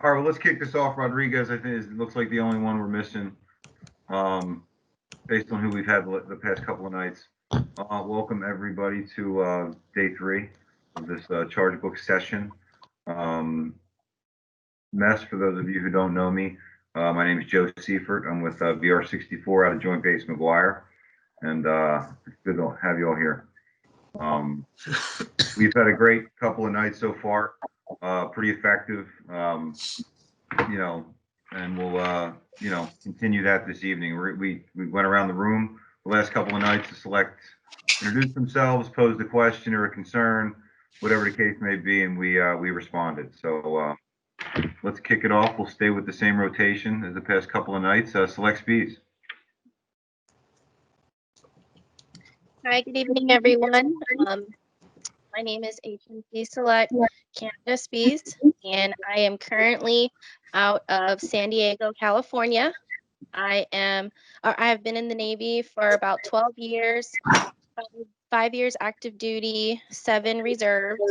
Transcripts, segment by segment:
All right, well, let's kick this off. Rodriguez, I think, it looks like the only one we're missing, based on who we've had the past couple of nights. Welcome everybody to day 3 of this Chargebook session. Mess, for those of you who don't know me, my name is Joe Seifert. I'm with VR64 out of Joint Base McGuire, and it's good to have you all here. We've had a great couple of nights so far, pretty effective, you know, and we'll, you know, continue that this evening. We went around the room the last couple of nights to introduce themselves, pose a question or a concern, whatever the case may be, and we responded. So let's kick it off. We'll stay with the same rotation as the past couple of nights. Selectees. Hi, good evening, everyone. My name is HMC Select Canada Spees, and I am currently out of San Diego, California. I have been in the Navy for about 12 years, 5 years active duty, 7 reserved.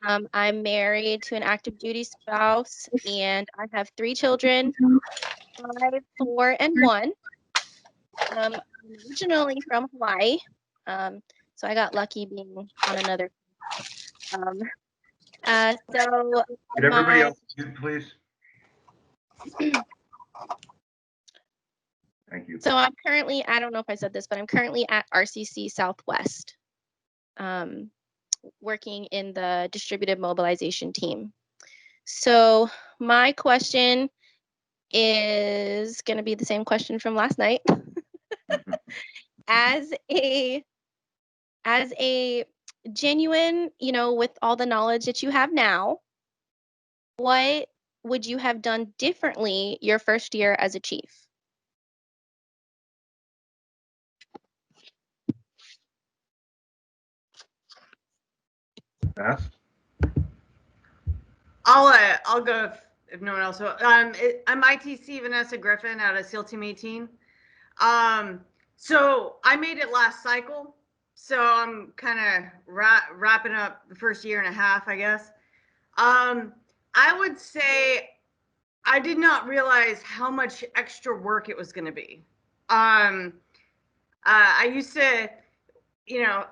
I'm married to an active duty spouse, and I have 3 children, 5, 4, and 1. I'm originally from Hawaii, so I got lucky being on another. So Could everybody else mute, please? Thank you. So I'm currently, I don't know if I said this, but I'm currently at RCC Southwest, working in the distributed mobilization team. So my question is going to be the same question from last night. As a genuine, you know, with all the knowledge that you have now, what would you have done differently your first year as a chief? Pass. I'll go if no one else will. I'm ITC Vanessa Griffin out of SEAL Team 18. So I made it last cycle. So I'm kind of wrapping up the first year and a half, I guess. I would say I did not realize how much extra work it was going to be. I used to, you know,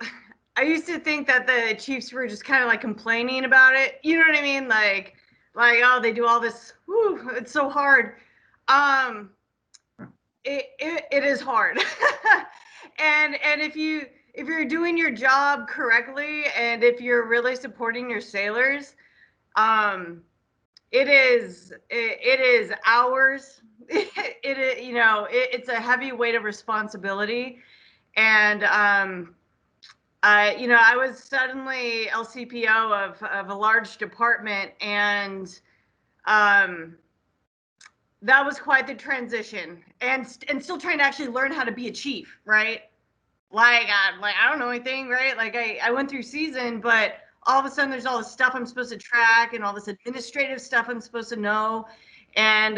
I used to think that the Chiefs were just kind of like complaining about it. You know what I mean? Like, oh, they do all this. Whew, it's so hard. It is hard. and if you're doing your job correctly, and if you're really supporting your sailors, it is hours. You know, it's a heavy weight of responsibility. And, you know, I was suddenly LCPO of a large department, and that was quite the transition. And still trying to actually learn how to be a chief, right? Like I don't know anything, right? Like I went through season, but all of a sudden there's all this stuff I'm supposed to track and all this administrative stuff I'm supposed to know. And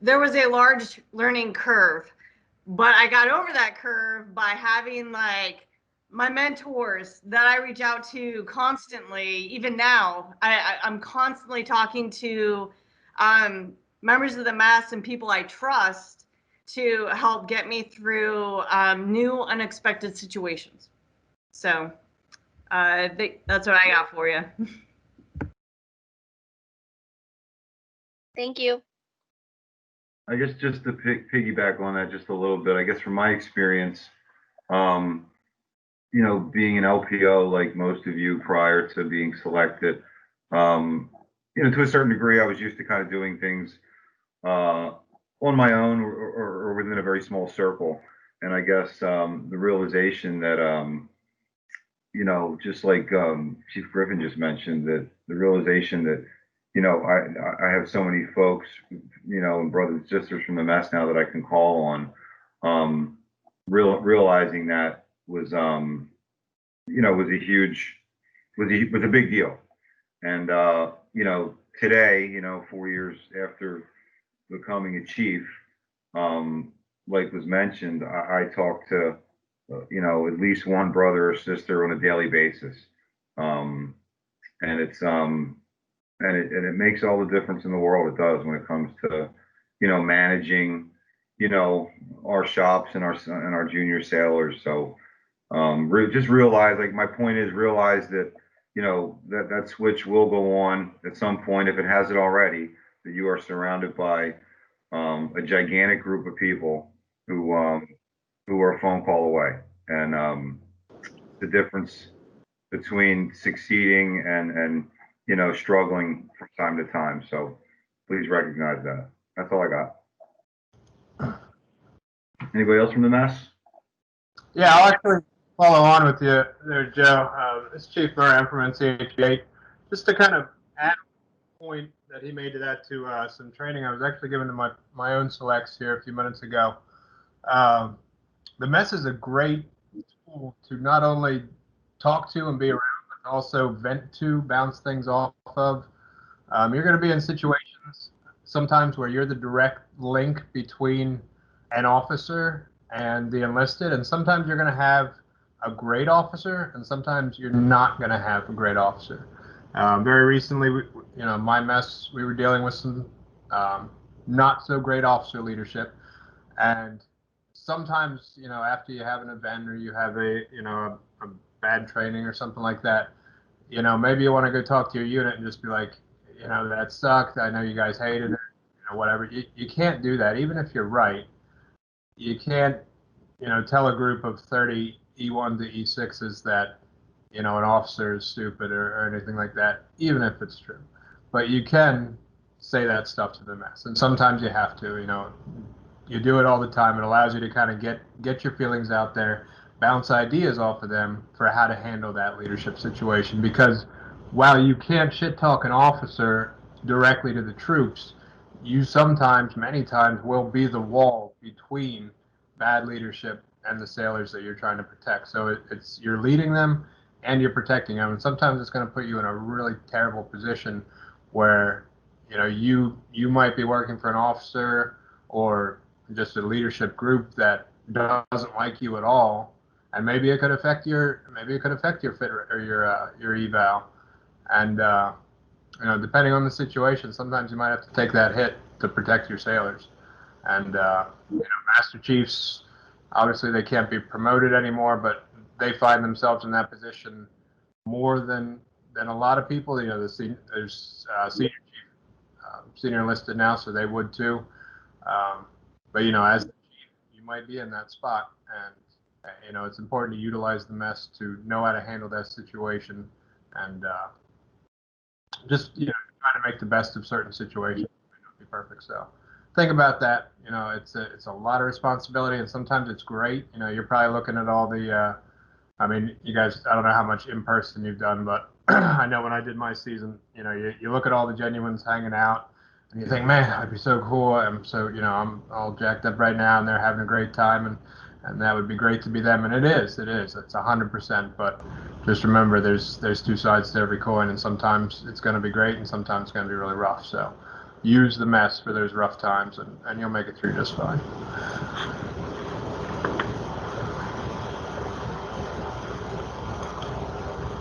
there was a large learning curve. But I got over that curve by having like my mentors that I reach out to constantly. Even now, I'm constantly talking to members of the mass and people I trust to help get me through new unexpected situations. So that's what I got for you. Thank you. I guess just to piggyback on that just a little bit, I guess from my experience, you know, being an LPO like most of you prior to being selected, you know, to a certain degree, I was used to kind of doing things on my own or within a very small circle. And I guess the realization that, you know, just like Chief Griffin just mentioned, that the realization that, you know, I have so many folks, you know, and brothers and sisters from the mess now that I can call on. Realizing that was, you know, was a big deal. And you know, today, you know, 4 years after becoming a chief, like was mentioned, I talk to, you know, at least one brother or sister on a daily basis, and and it makes all the difference in the world. It does when it comes to, managing, our shops and our junior sailors. So just realize, like my point is, realize that that switch will go on at some point if it hasn't already. That you are surrounded by a gigantic group of people who are a phone call away, and the difference between succeeding and struggling from time to time. So please recognize that. That's all I got. Anybody else from the mess? Yeah, I'll actually follow on with you there, Joe. It's Chief Moran from NCHA. Just to kind of add a point that he made to that, to some training I was actually given to my own selects here a few minutes ago. The mess is a great tool to not only talk to and be around, but also vent to, bounce things off of. You're going to be in situations sometimes where you're the direct link between an officer and the enlisted, and sometimes you're going to have a great officer, and sometimes you're not going to have a great officer. Very recently, my mess, we were dealing with some not so great officer leadership, and sometimes, after you have an event or you have a bad training or something like that, maybe you want to go talk to your unit and just be like, that sucked. I know you guys hated it, whatever. You can't do that, even if you're right. You can't, tell a group of 30 E1 to E6s that, an officer is stupid or anything like that, even if it's true. But you can say that stuff to the mess, and sometimes you have to. You do it all the time. It allows you to kind of get your feelings out there, bounce ideas off of them for how to handle that leadership situation. Because while you can't shit talk an officer directly to the troops, you sometimes, many times, will be the wall between bad leadership and the sailors that you're trying to protect. So it's you're leading them and you're protecting them, and sometimes it's going to put you in a really terrible position where you might be working for an officer or just a leadership group that doesn't like you at all, and maybe it could affect your fit or your eval, and depending on the situation, sometimes you might have to take that hit to protect your sailors. And Master Chiefs, obviously they can't be promoted anymore, but they find themselves in that position more than a lot of people. There's senior chief, senior enlisted now, so they would too. But as the chief, you might be in that spot, and it's important to utilize the mess to know how to handle that situation, and just try to make the best of certain situations. It may not be perfect, so think about that. It's a lot of responsibility, and sometimes it's great. You're probably looking at all the. You guys, I don't know how much in person you've done, but I know when I did my season, you look at all the genuines hanging out, and you think, man, that'd be so cool. I'm so, I'm all jacked up right now, and they're having a great time, and that would be great to be them. And it is. It's 100%. But just remember, there's two sides to every coin, and sometimes it's going to be great, and sometimes it's going to be really rough. So use the mess for those rough times, and you'll make it through just fine.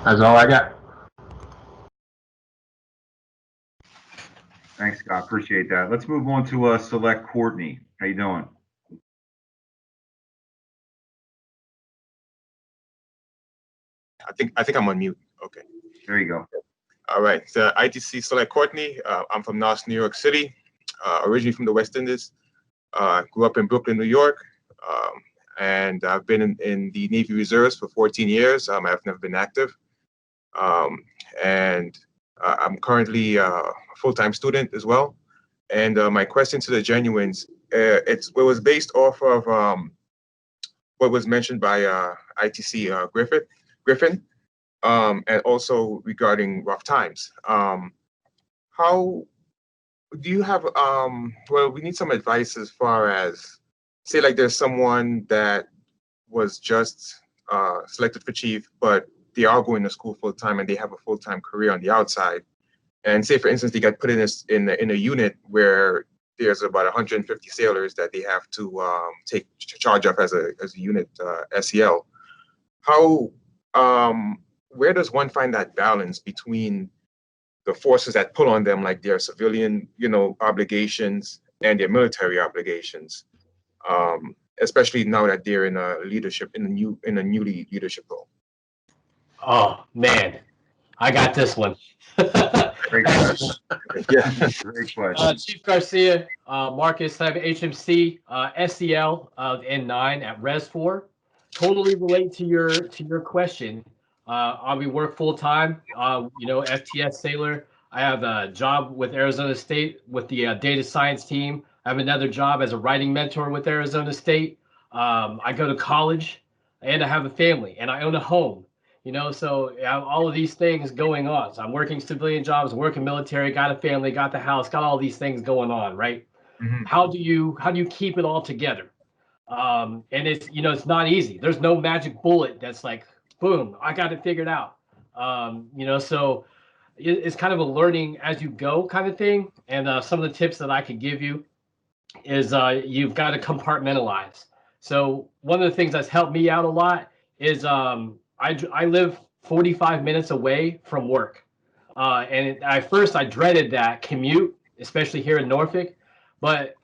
That's all I got. Thanks, Scott. Appreciate that. Let's move on to Select Courtney. How you doing? I think I'm on mute. Okay. There you go. All right. So ITC Select Courtney. I'm from North New York City, originally from the West Indies. Grew up in Brooklyn, New York, and I've been in the Navy Reserves for 14 years. I've never been active, and I'm currently a full-time student as well. And my question to the genuines, it was based off of what was mentioned by ITC Griffin, and also regarding rough times. How do you have, well, we need some advice as far as, say like there's someone that was just selected for chief, but they are going to school full time and they have a full time career on the outside. And say, for instance, they got put in a unit where there's about 150 sailors that they have to take charge of as a unit SEL. How, where does one find that balance between the forces that pull on them, like their civilian, obligations and their military obligations, especially now that they're in a newly leadership role. Oh man, I got this one. Great question. Yeah. Great question. Chief Garcia, Marcus, I have HMC, SEL N9 at Res 4. Totally relate to your question. We work full time. FTS Sailor. I have a job with Arizona State with the data science team. I have another job as a writing mentor with Arizona State. I go to college, and I have a family, and I own a home. So I have all of these things going on. So I'm working civilian jobs, working military, got a family, got the house, got all these things going on, right? Mhm. How do you keep it all together? And it's not easy. There's no magic bullet that's like, boom, I got it figured out. So it's kind of a learning as you go kind of thing. And some of the tips that I could give you is you've got to compartmentalize. So one of the things that's helped me out a lot is I live 45 minutes away from work. And at first I dreaded that commute, especially here in Norfolk. But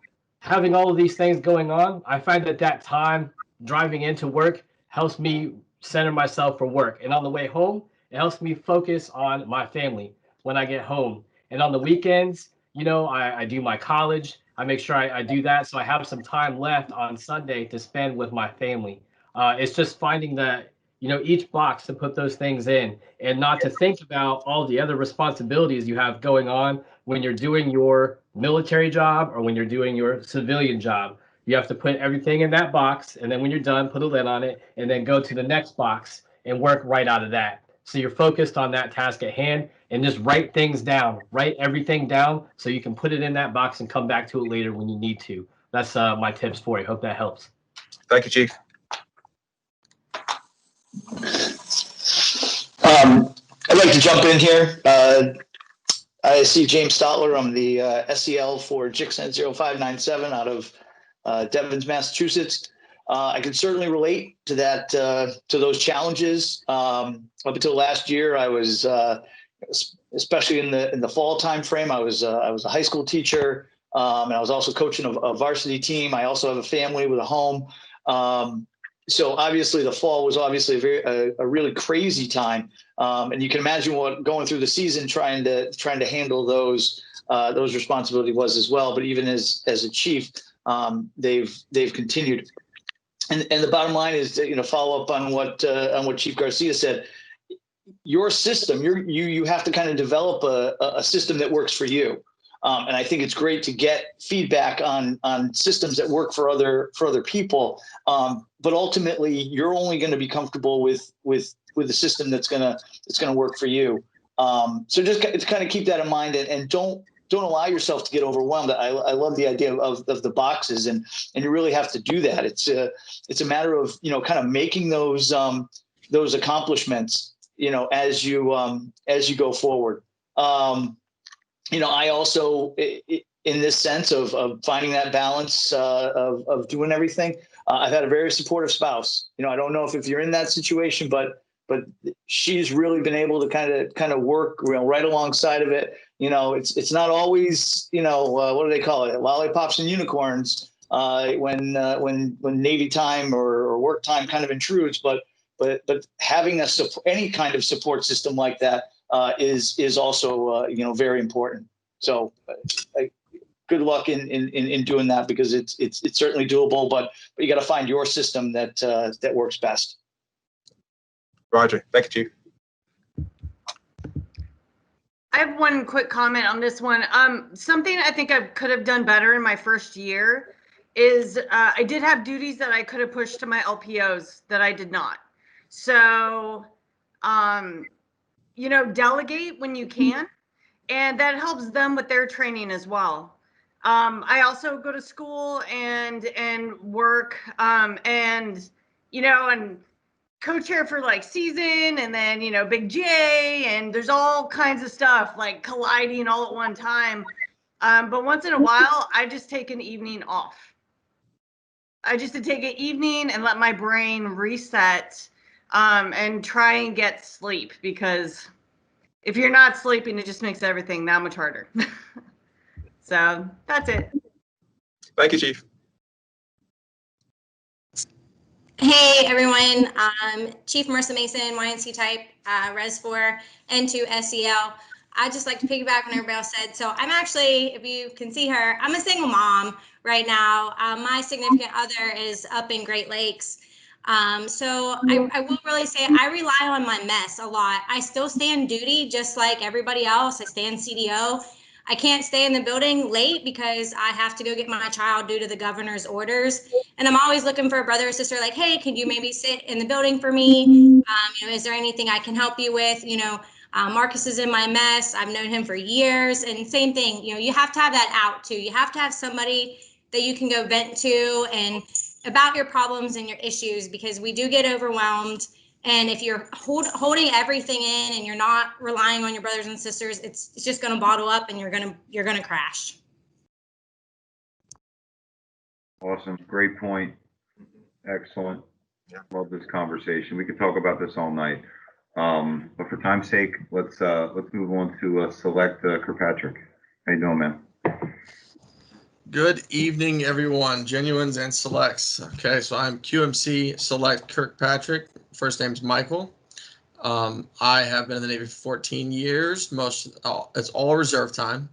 having all of these things going on, I find that time driving into work helps me center myself for work. And on the way home, it helps me focus on my family when I get home. And on the weekends, I do my college. I make sure I do that so I have some time left on Sunday to spend with my family. It's just finding that each box to put those things in and not to think about all the other responsibilities you have going on when you're doing your military job or when you're doing your civilian job. You have to put everything in that box, and then when you're done, put a lid on it, and then go to the next box and work right out of that. So you're focused on that task at hand and just write things down, write everything down so you can put it in that box and come back to it later when you need to. That's my tips for you. Hope that helps. Thank you, Chief. I'd like to jump in here. I see James Stotler. I'm the SEL for JICSENT 0597 out of Devens, Massachusetts. I can certainly relate to that, to those challenges. Up until last year, I was, especially in the fall time frame, I was a high school teacher, and I was also coaching a varsity team. I also have a family with a home. So obviously the fall was obviously a really crazy time. And you can imagine what going through the season, trying to handle those responsibilities was as well. But even as a chief, they've continued. And the bottom line is to, follow up on what Chief Garcia said. Your system, you have to kind of develop a system that works for you. And I think it's great to get feedback on systems that work for other people. But ultimately, you're only going to be comfortable with the system that's gonna work for you. So just kind of keep that in mind, and don't allow yourself to get overwhelmed. I love the idea of the boxes, and you really have to do that. It's a matter of kind of making those accomplishments as you go forward. I also, in this sense of finding that balance of doing everything, I've had a very supportive spouse. I don't know if you're in that situation, but she's really been able to kind of work right alongside of it. It's not always what do they call it, lollipops and unicorns when Navy time or work time kind of intrudes, but having any kind of support system like that is also very important. So good luck in doing that, because it's certainly doable, but you got to find your system that works best. Roger. Thank you, Chief. I have one quick comment on this one. Something I think I could have done better in my first year is I did have duties that I could have pushed to my LPOs that I did not. So, delegate when you can, and that helps them with their training as well. I also go to school and work, and co-chair for like season, and then Big J, and there's all kinds of stuff like colliding all at one time. But once in a while, I just take an evening off. I just to take an evening and let my brain reset, and try and get sleep, because if you're not sleeping, it just makes everything that much harder. So that's it. Thank you, Chief. Hey everyone, Chief Marissa Mason, YNC type, Res 4, N2 SEL. I'd just like to piggyback on everybody else said. So I'm actually, if you can see her, I'm a single mom right now. My significant other is up in Great Lakes. So I will really say I rely on my mess a lot. I still stay on duty just like everybody else. I stay in CDO. I can't stay in the building late because I have to go get my child due to the governor's orders. And I'm always looking for a brother or sister like, hey, can you maybe sit in the building for me? Is there anything I can help you with? Marcus is in my mess. I've known him for years. And same thing, you have to have that out too. You have to have somebody that you can go vent to and about your problems and your issues, because we do get overwhelmed. And if you're holding everything in and you're not relying on your brothers and sisters, it's just going to bottle up and you're going to crash. Awesome. Great point. Excellent. Love this conversation. We could talk about this all night. But for time's sake, let's move on to select Kirkpatrick. How you doing, man? Good evening, everyone. Genuines and selects. Okay, so I'm QMC Select Kirkpatrick. First name's Michael. I have been in the Navy for 14 years. It's all reserve time.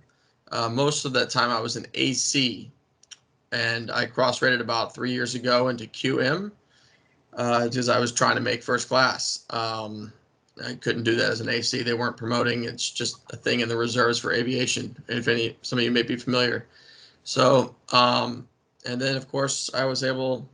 Most of that time I was an AC, and I cross-rated about 3 years ago into QM because I was trying to make first class. I couldn't do that as an AC. They weren't promoting. It's just a thing in the reserves for aviation. If some of you may be familiar. So, and then of course I was able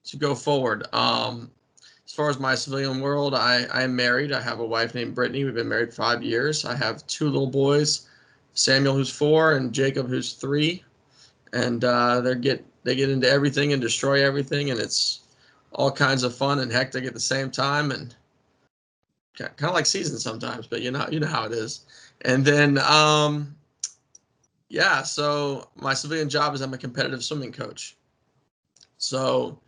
to go forward. As far as my civilian world, I am married. I have a wife named Brittany. We've been married 5 years. I have 2 little boys, Samuel, who's 4, and Jacob, who's 3. And they get into everything and destroy everything, and it's all kinds of fun and hectic at the same time, and kind of like seasons sometimes. But you know how it is. And then yeah, so my civilian job is I'm a competitive swimming coach. So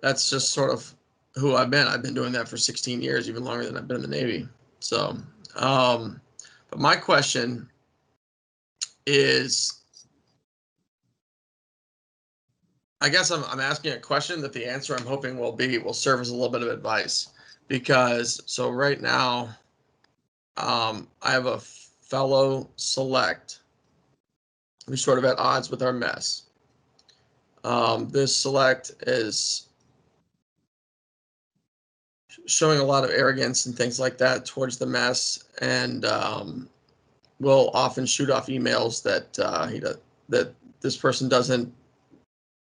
that's just sort of who I've been. I've been doing that for 16 years, even longer than I've been in the Navy. So, but my question is, I guess I'm asking a question that the answer I'm hoping will serve as a little bit of advice, because so right now, I have a fellow select who's sort of at odds with our mess. This select is showing a lot of arrogance and things like that towards the mess, and will often shoot off emails that this person doesn't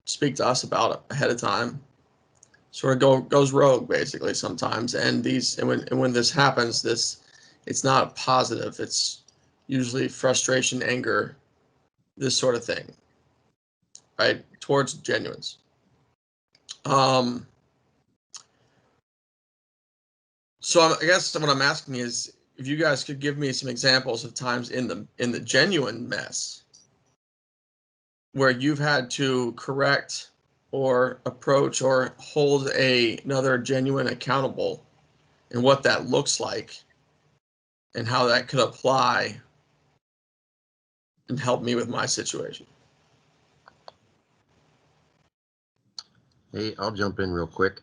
speak to us about ahead of time. Sort of goes rogue basically sometimes, and when this happens, it's not positive. It's usually frustration, anger, this sort of thing, right, towards genuines. So I guess what I'm asking is if you guys could give me some examples of times in the genuine mess where you've had to correct or approach or hold another genuine accountable, and what that looks like and how that could apply and help me with my situation. Hey, I'll jump in real quick.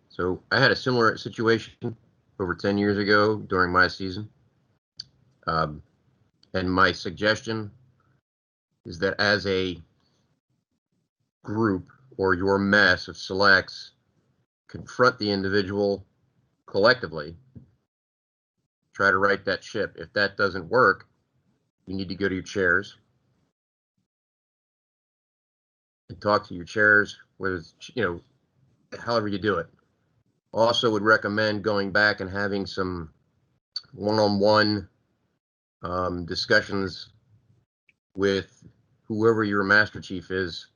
So I had a similar situation over 10 years ago during my season. And my suggestion is that as a group or your mess of selects, confront the individual collectively, try to right that ship. If that doesn't work, you need to go to your chairs and talk to your chairs, whether it's, however you do it. Also would recommend going back and having some one-on-one discussions with whoever your master chief is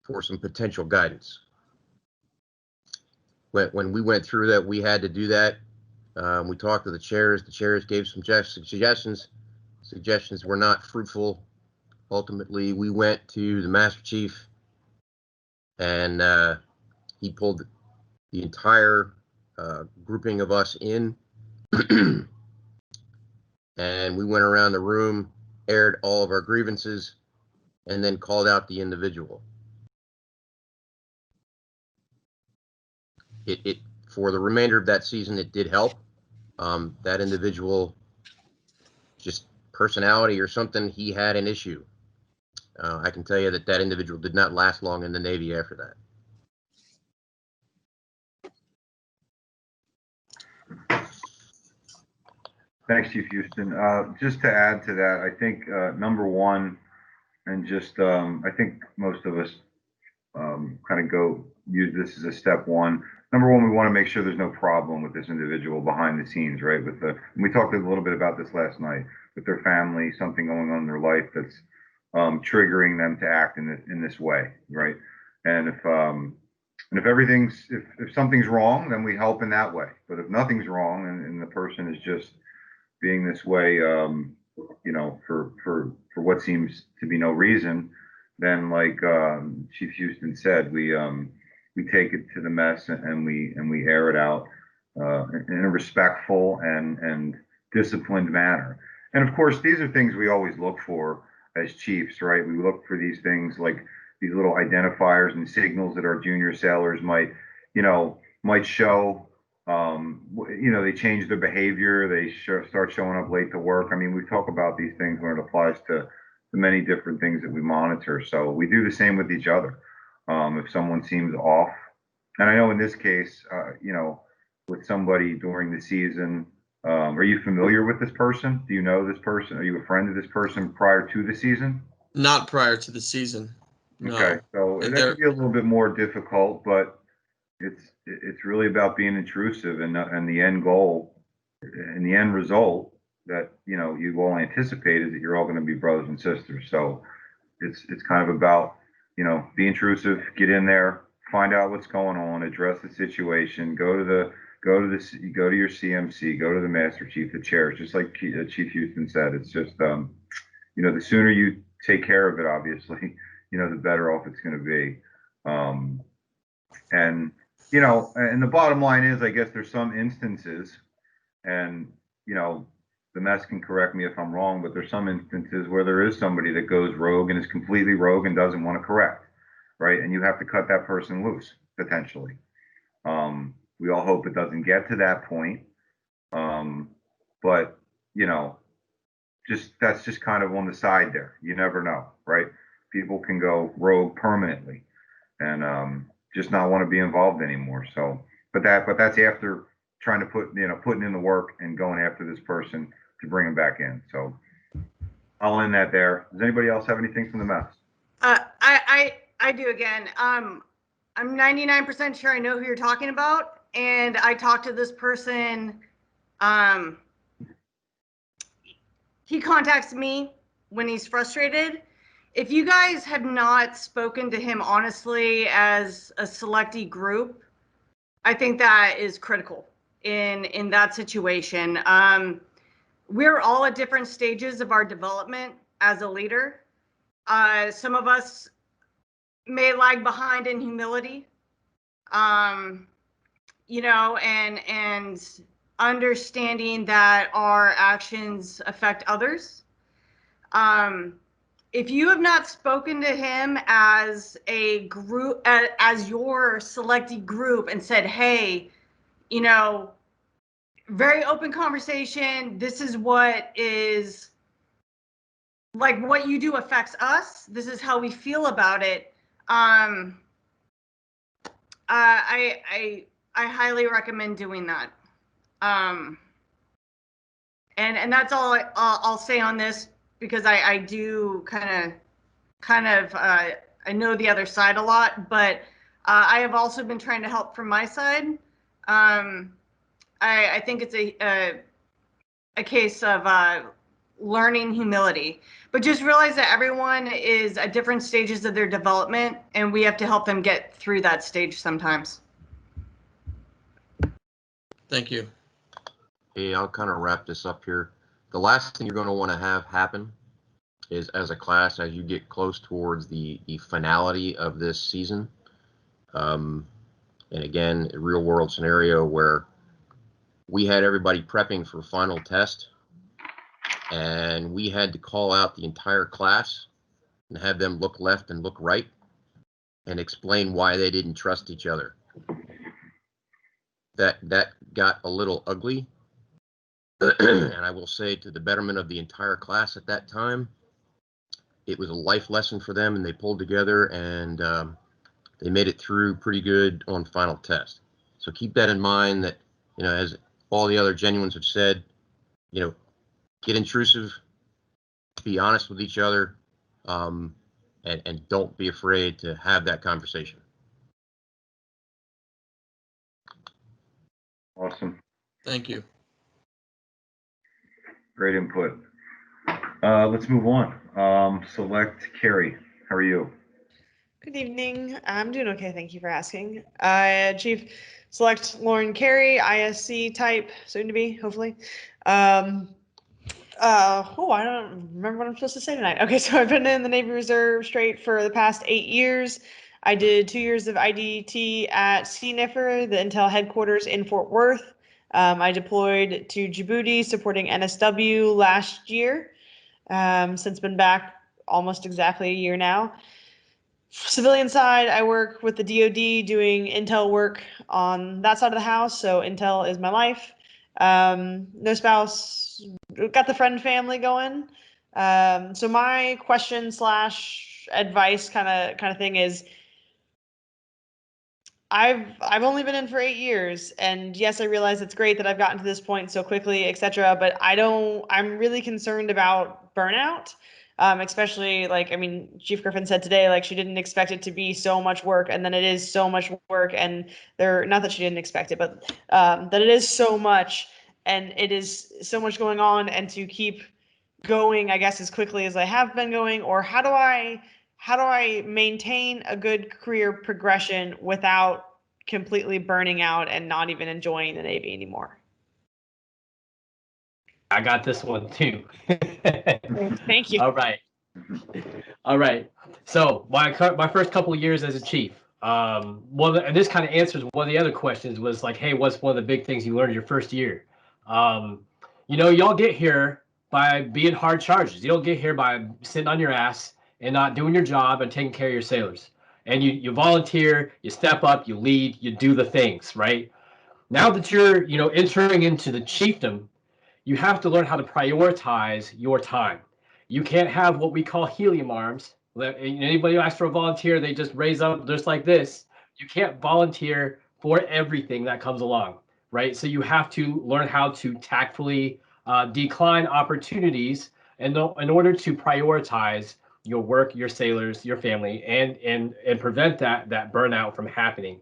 for some potential guidance. When we went through that, we had to do that. We talked to the chairs. The chairs gave some suggestions. Suggestions were not fruitful. Ultimately, we went to the master chief, and he pulled the entire grouping of us in and we went around the room, aired all of our grievances, and then called out the individual. It for the remainder of that season, it did help. That individual, just personality or something, he had an issue. I can tell you that that individual did not last long in the Navy after that. Thanks, Chief Houston. Just to add to that, I think number one, and just I think most of us kind of go use this as a step one. Number one, we want to make sure there's no problem with this individual behind the scenes, right? With the, and we talked a little bit about this last night, with their family, something going on in their life that's triggering them to act in this way, right? And if everything's, if something's wrong, then we help in that way. But if nothing's wrong and the person is just being this way, you know, for what seems to be no reason, then like Chief Houston said, we take it to the mess and we air it out in a respectful and disciplined manner. And of course, these are things we always look for as chiefs, right? We look for these things like these little identifiers and signals that our junior sailors might, you know, might show. You know, they change their behavior, they start showing up late to work. I mean, we talk about these things when it applies to the many different things that we monitor. So we do the same with each other. If someone seems off, and I know in this case, you know, with somebody during the season, are you familiar with this person? Do you know this person? Are you a friend of this person prior to the season? Not prior to the season. No. Okay, so that could be a little bit more difficult, but it's really about being intrusive and the end goal and the end result that, you know, you all anticipate is that you're all going to be brothers and sisters. So it's kind of about, you know, be intrusive, get in there, find out what's going on, address the situation, go to your CMC, go to the Master Chief, the chairs, just like Chief Houston said. It's just, you know, the sooner you take care of it, obviously, you know, the better off it's going to be. And, you know, and the bottom line is, I guess there's some instances, and, you know, the mess can correct me if I'm wrong, but there's some instances where there is somebody that goes rogue and is completely rogue and doesn't want to correct, right? And you have to cut that person loose, potentially. We all hope it doesn't get to that point. But, you know, that's just kind of on the side there. You never know, right? People can go rogue permanently and just not want to be involved anymore. So, but that's after trying to putting in the work and going after this person to bring him back in. So I'll end that there. Does anybody else have anything from the mess? I do again. I'm 99% sure I know who you're talking about. And I talked to this person. He contacts me when he's frustrated. If you guys have not spoken to him honestly as a selectee group, I think that is critical in that situation. We're all at different stages of our development as a leader. Some of us may lag behind in humility, you know, and understanding that our actions affect others. If you have not spoken to him as a group, as your selectee group, and said, hey, you know, very open conversation, this is what is, like, what you do affects us, this is how we feel about it, I highly recommend doing that. And that's all I'll say on this, because I do kind of I know the other side a lot, but I have also been trying to help from my side. I think it's a case of learning humility, but just realize that everyone is at different stages of their development, and we have to help them get through that stage sometimes. Thank you. Hey, I'll kind of wrap this up here. The last thing you're going to want to have happen is, as a class, as you get close towards the finality of this season, and again, a real world scenario where we had everybody prepping for final test, and we had to call out the entire class and have them look left and look right and explain why they didn't trust each other. That got a little ugly. And I will say, to the betterment of the entire class at that time, it was a life lesson for them, and they pulled together, and they made it through pretty good on final test. So keep that in mind, that, you know, as all the other genuines have said, you know, get intrusive, be honest with each other, and don't be afraid to have that conversation. Awesome. Thank you. Great input. Let's move on. Select Carrie. How are you? Good evening. I'm doing okay. Thank you for asking. Chief Select Lauren Carey, ISC type, soon to be, hopefully. I don't remember what I'm supposed to say tonight. Okay, so I've been in the Navy Reserve straight for the past 8 years. I did 2 years of IDT at CNIFR, the Intel headquarters in Fort Worth. I deployed to Djibouti supporting NSW last year. Since been back almost exactly a year now. Civilian side, I work with the DoD doing Intel work on that side of the house. So Intel is my life. No spouse, got the friend family going. So my question / advice kind of thing is, I've only been in for 8 years, and yes, I realize it's great that I've gotten to this point so quickly, etc. But I'm really concerned about burnout. Especially, like, I mean, Chief Griffin said today, like, she didn't expect it to be so much work, and then it is so much work, and not that she didn't expect it, but that it is so much, and it is so much going on, and to keep going, I guess, as quickly as I have been going, or how do I maintain a good career progression without completely burning out and not even enjoying the Navy anymore? I got this one too. Thank you. All right. All right. So my first couple of years as a chief, and this kind of answers one of the other questions, was like, hey, what's one of the big things you learned your first year? You know, y'all get here by being hard chargers. You don't get here by sitting on your ass and not doing your job and taking care of your sailors. And you volunteer, you step up, you lead, you do the things, right? Now that you're, you know, entering into the chiefdom, you have to learn how to prioritize your time. You can't have what we call helium arms. Anybody who asks for a volunteer, they just raise up just like this. You can't volunteer for everything that comes along, right? So you have to learn how to tactfully decline opportunities in order to prioritize your work, your sailors, your family, and prevent that burnout from happening.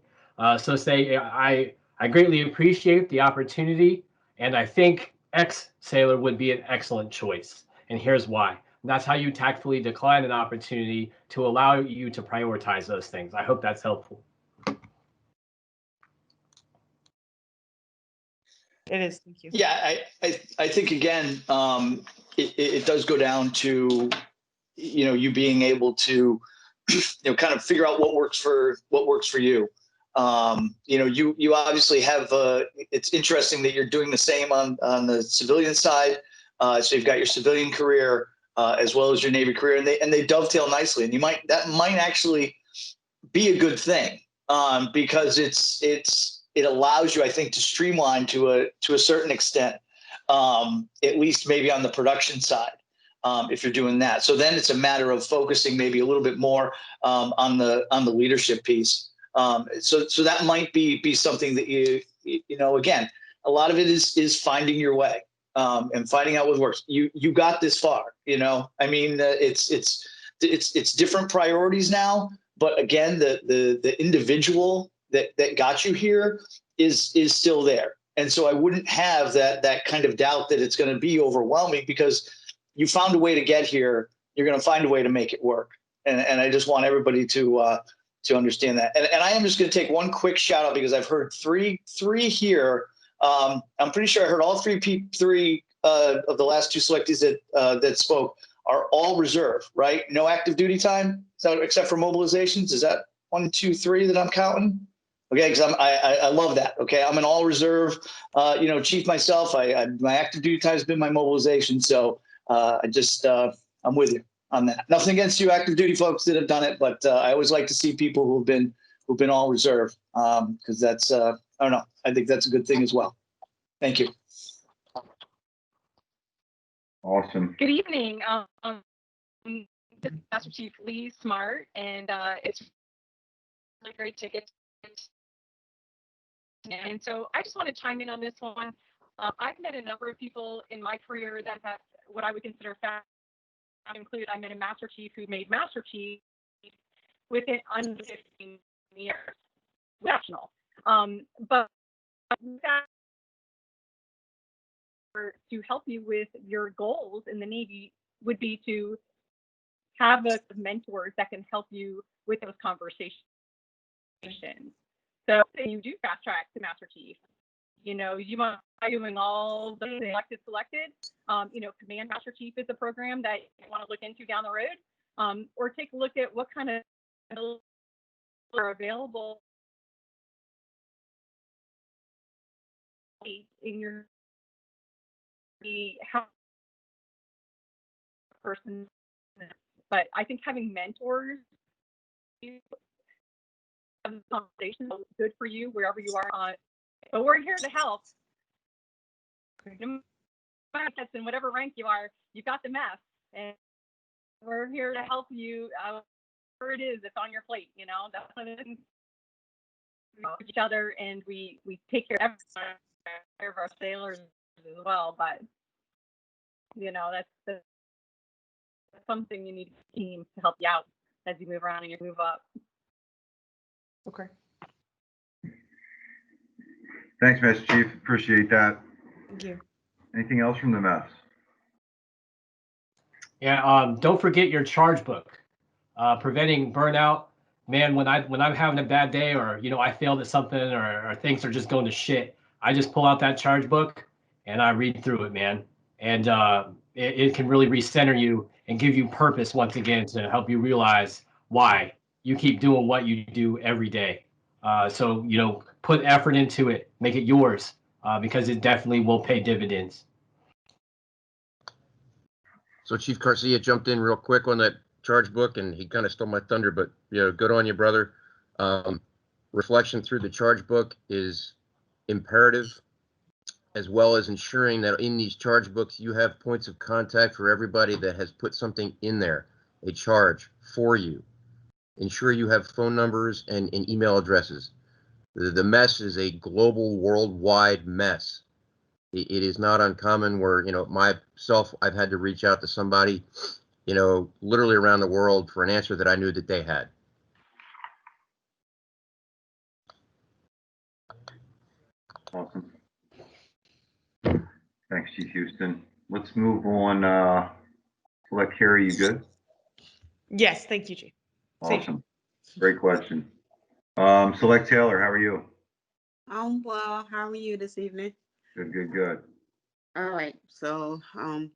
So say I greatly appreciate the opportunity, and I think X sailor would be an excellent choice. And here's why. And that's how you tactfully decline an opportunity to allow you to prioritize those things. I hope that's helpful. It is. Thank you. Yeah, I think, again, it does go down to, you know, you being able to, you know, kind of figure out what works for you. You know, you obviously have, it's interesting that you're doing the same on the civilian side. So you've got your civilian career as well as your Navy career, and they dovetail nicely. And that might actually be a good thing, because it allows you, I think, to streamline to a certain extent, at least maybe on the production side, if you're doing that. So then it's a matter of focusing maybe a little bit more on the leadership piece. So that might be something that you know, again, a lot of it is finding your way, and finding out what works. You got this far, you know. I mean, it's different priorities now, but again, the individual that got you here is still there. And so I wouldn't have that kind of doubt that it's going to be overwhelming, because you found a way to get here. You're going to find a way to make it work. And I just want everybody to understand that. And I am just going to take one quick shout out, because I've heard three here. I'm pretty sure I heard all three of the last two selectees that spoke are all reserve, right? No active duty time, so except for mobilizations. Is that 1, 2, 3 that I'm counting? Okay, because I love that. Okay, I'm an all reserve, you know, chief myself. My active duty time has been my mobilization, so I'm with you on that. Nothing against you active duty folks that have done it, but I always like to see people who've been all reserve, because that's I don't know. I think that's a good thing as well. Thank you. Awesome. Good evening. This is Master Chief Lee Smart, and it's really great to get. And so I just want to chime in on this one. I've met a number of people in my career that have what I would consider fast. I met a Master Chief who made Master Chief within under 15 years. Exceptional. But to help you with your goals in the Navy would be to have a mentors that can help you with those conversations. So if you do fast track to Master Chief, you might be doing all the selected. Command Master Chief is a program that you want to look into down the road, or take a look at what kind of are available in your person. But I think having mentors, have conversations, is good for you wherever you are on. But we're here to help. No matter in whatever rank you are, you've got the mess, and we're here to help you. Whatever it is that's on your plate, that's one of the things. We help each other, and we take care of our sailors as well. But that's something you need a team to help you out as you move around and you move up. Okay. Thanks, Master Chief. Appreciate that. Thank you. Anything else from the mess? Yeah. Don't forget your charge book. Preventing burnout. Man, when I'm having a bad day, or I failed at something, or things are just going to shit, I just pull out that charge book and I read through it, man. And it can really recenter you and give you purpose once again to help you realize why you keep doing what you do every day. So put effort into it, make it yours, because it definitely will pay dividends. So Chief Garcia jumped in real quick on that charge book, and he kind of stole my thunder, but good on you, brother. Reflection through the charge book is imperative, as well as ensuring that in these charge books you have points of contact for everybody that has put something in there, a charge for you. Ensure you have phone numbers and email addresses. The mess is a global, worldwide mess. It is not uncommon where, myself, I've had to reach out to somebody, literally around the world for an answer that I knew that they had. Awesome. Thanks, Chief Houston. Let's move on. Select Carrie, you good? Yes, thank you, Chief. Awesome. Great question. Select Taylor, how are you? Well, how are you this evening? Good. All right, so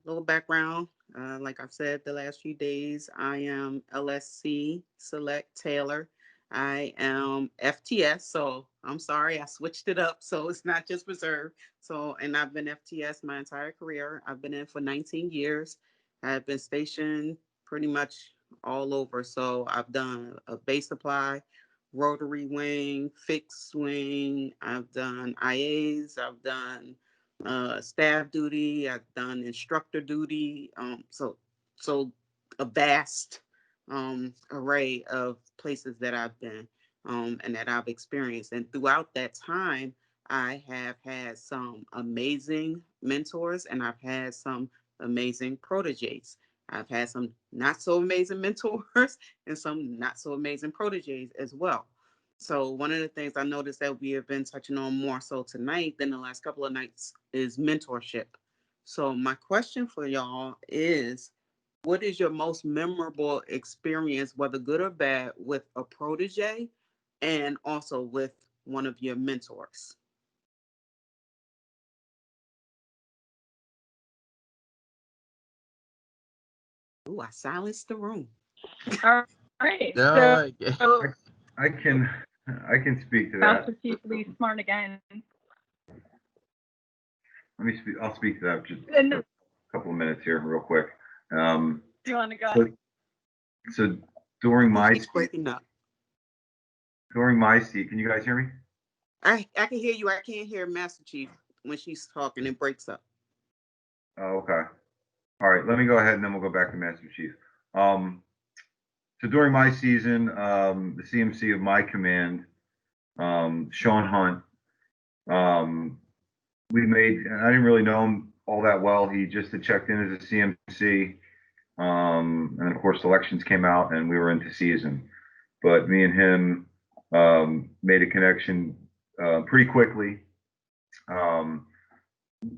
little background. Like I've said the last few days, I am LSC Select Taylor. I am FTS, so I'm sorry, I switched it up, so it's not just reserve. And I've been FTS my entire career. I've been in for 19 years. I've been stationed pretty much all over. So I've done a base supply, rotary wing, fixed wing. I've done IAs. I've done staff duty. I've done instructor duty. So a vast array of places that I've been and that I've experienced. And throughout that time, I have had some amazing mentors and I've had some amazing proteges. I've had some not so amazing mentors and some not so amazing proteges as well. So one of the things I noticed that we have been touching on more so tonight than the last couple of nights is mentorship. So my question for y'all is, what is your most memorable experience, whether good or bad, with a protege and also with one of your mentors? Ooh, I silenced the room. All right. No, So I can speak to that. Master Chief Lee Smart again. Let me speak. I'll speak to that. couple of minutes here, real quick. Do you want to go? So during my He's breaking up. seat, can you guys hear me? I can hear you. I can't hear Master Chief when she's talking. It breaks up. Oh, okay. All right, let me go ahead and then we'll go back to Master Chief. So during my season, the CMC of my command, Sean Hunt, we made, and I didn't really know him all that well. He just had checked in as a CMC. And of course, elections came out and we were into season. But me and him made a connection pretty quickly.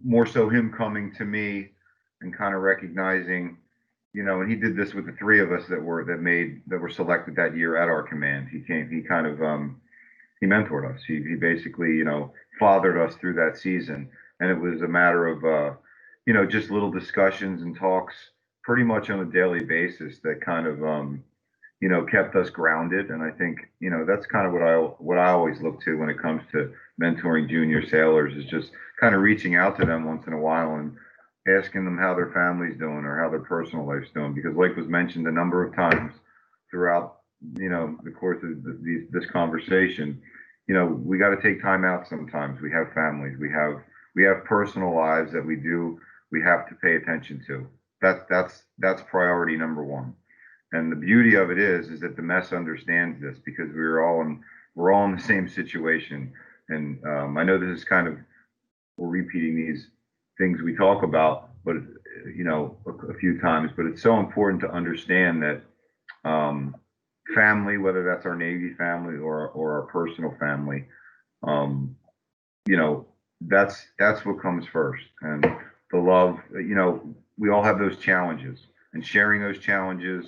More so him coming to me and kind of recognizing, you know, and he did this with the three of us that were selected that year at our command. He kind of he mentored us. He basically, you know, fathered us through that season. And it was a matter of you know, just little discussions and talks pretty much on a daily basis that kind of you know, kept us grounded. And I think, you know, that's kind of what I always look to when it comes to mentoring junior sailors, is just kind of reaching out to them once in a while and asking them how their family's doing or how their personal life's doing. Because like was mentioned a number of times throughout, you know, the course of this conversation, you know, we got to take time out sometimes. We have families, we have personal lives that we have to pay attention to. That's priority number one. And the beauty of it is that the mess understands this, because we're all in the same situation. And I know this is kind of, we're repeating these things we talk about, but you know, a few times. But it's so important to understand that family, whether that's our Navy family or our personal family, you know, that's what comes first. And the love, you know, we all have those challenges, and sharing those challenges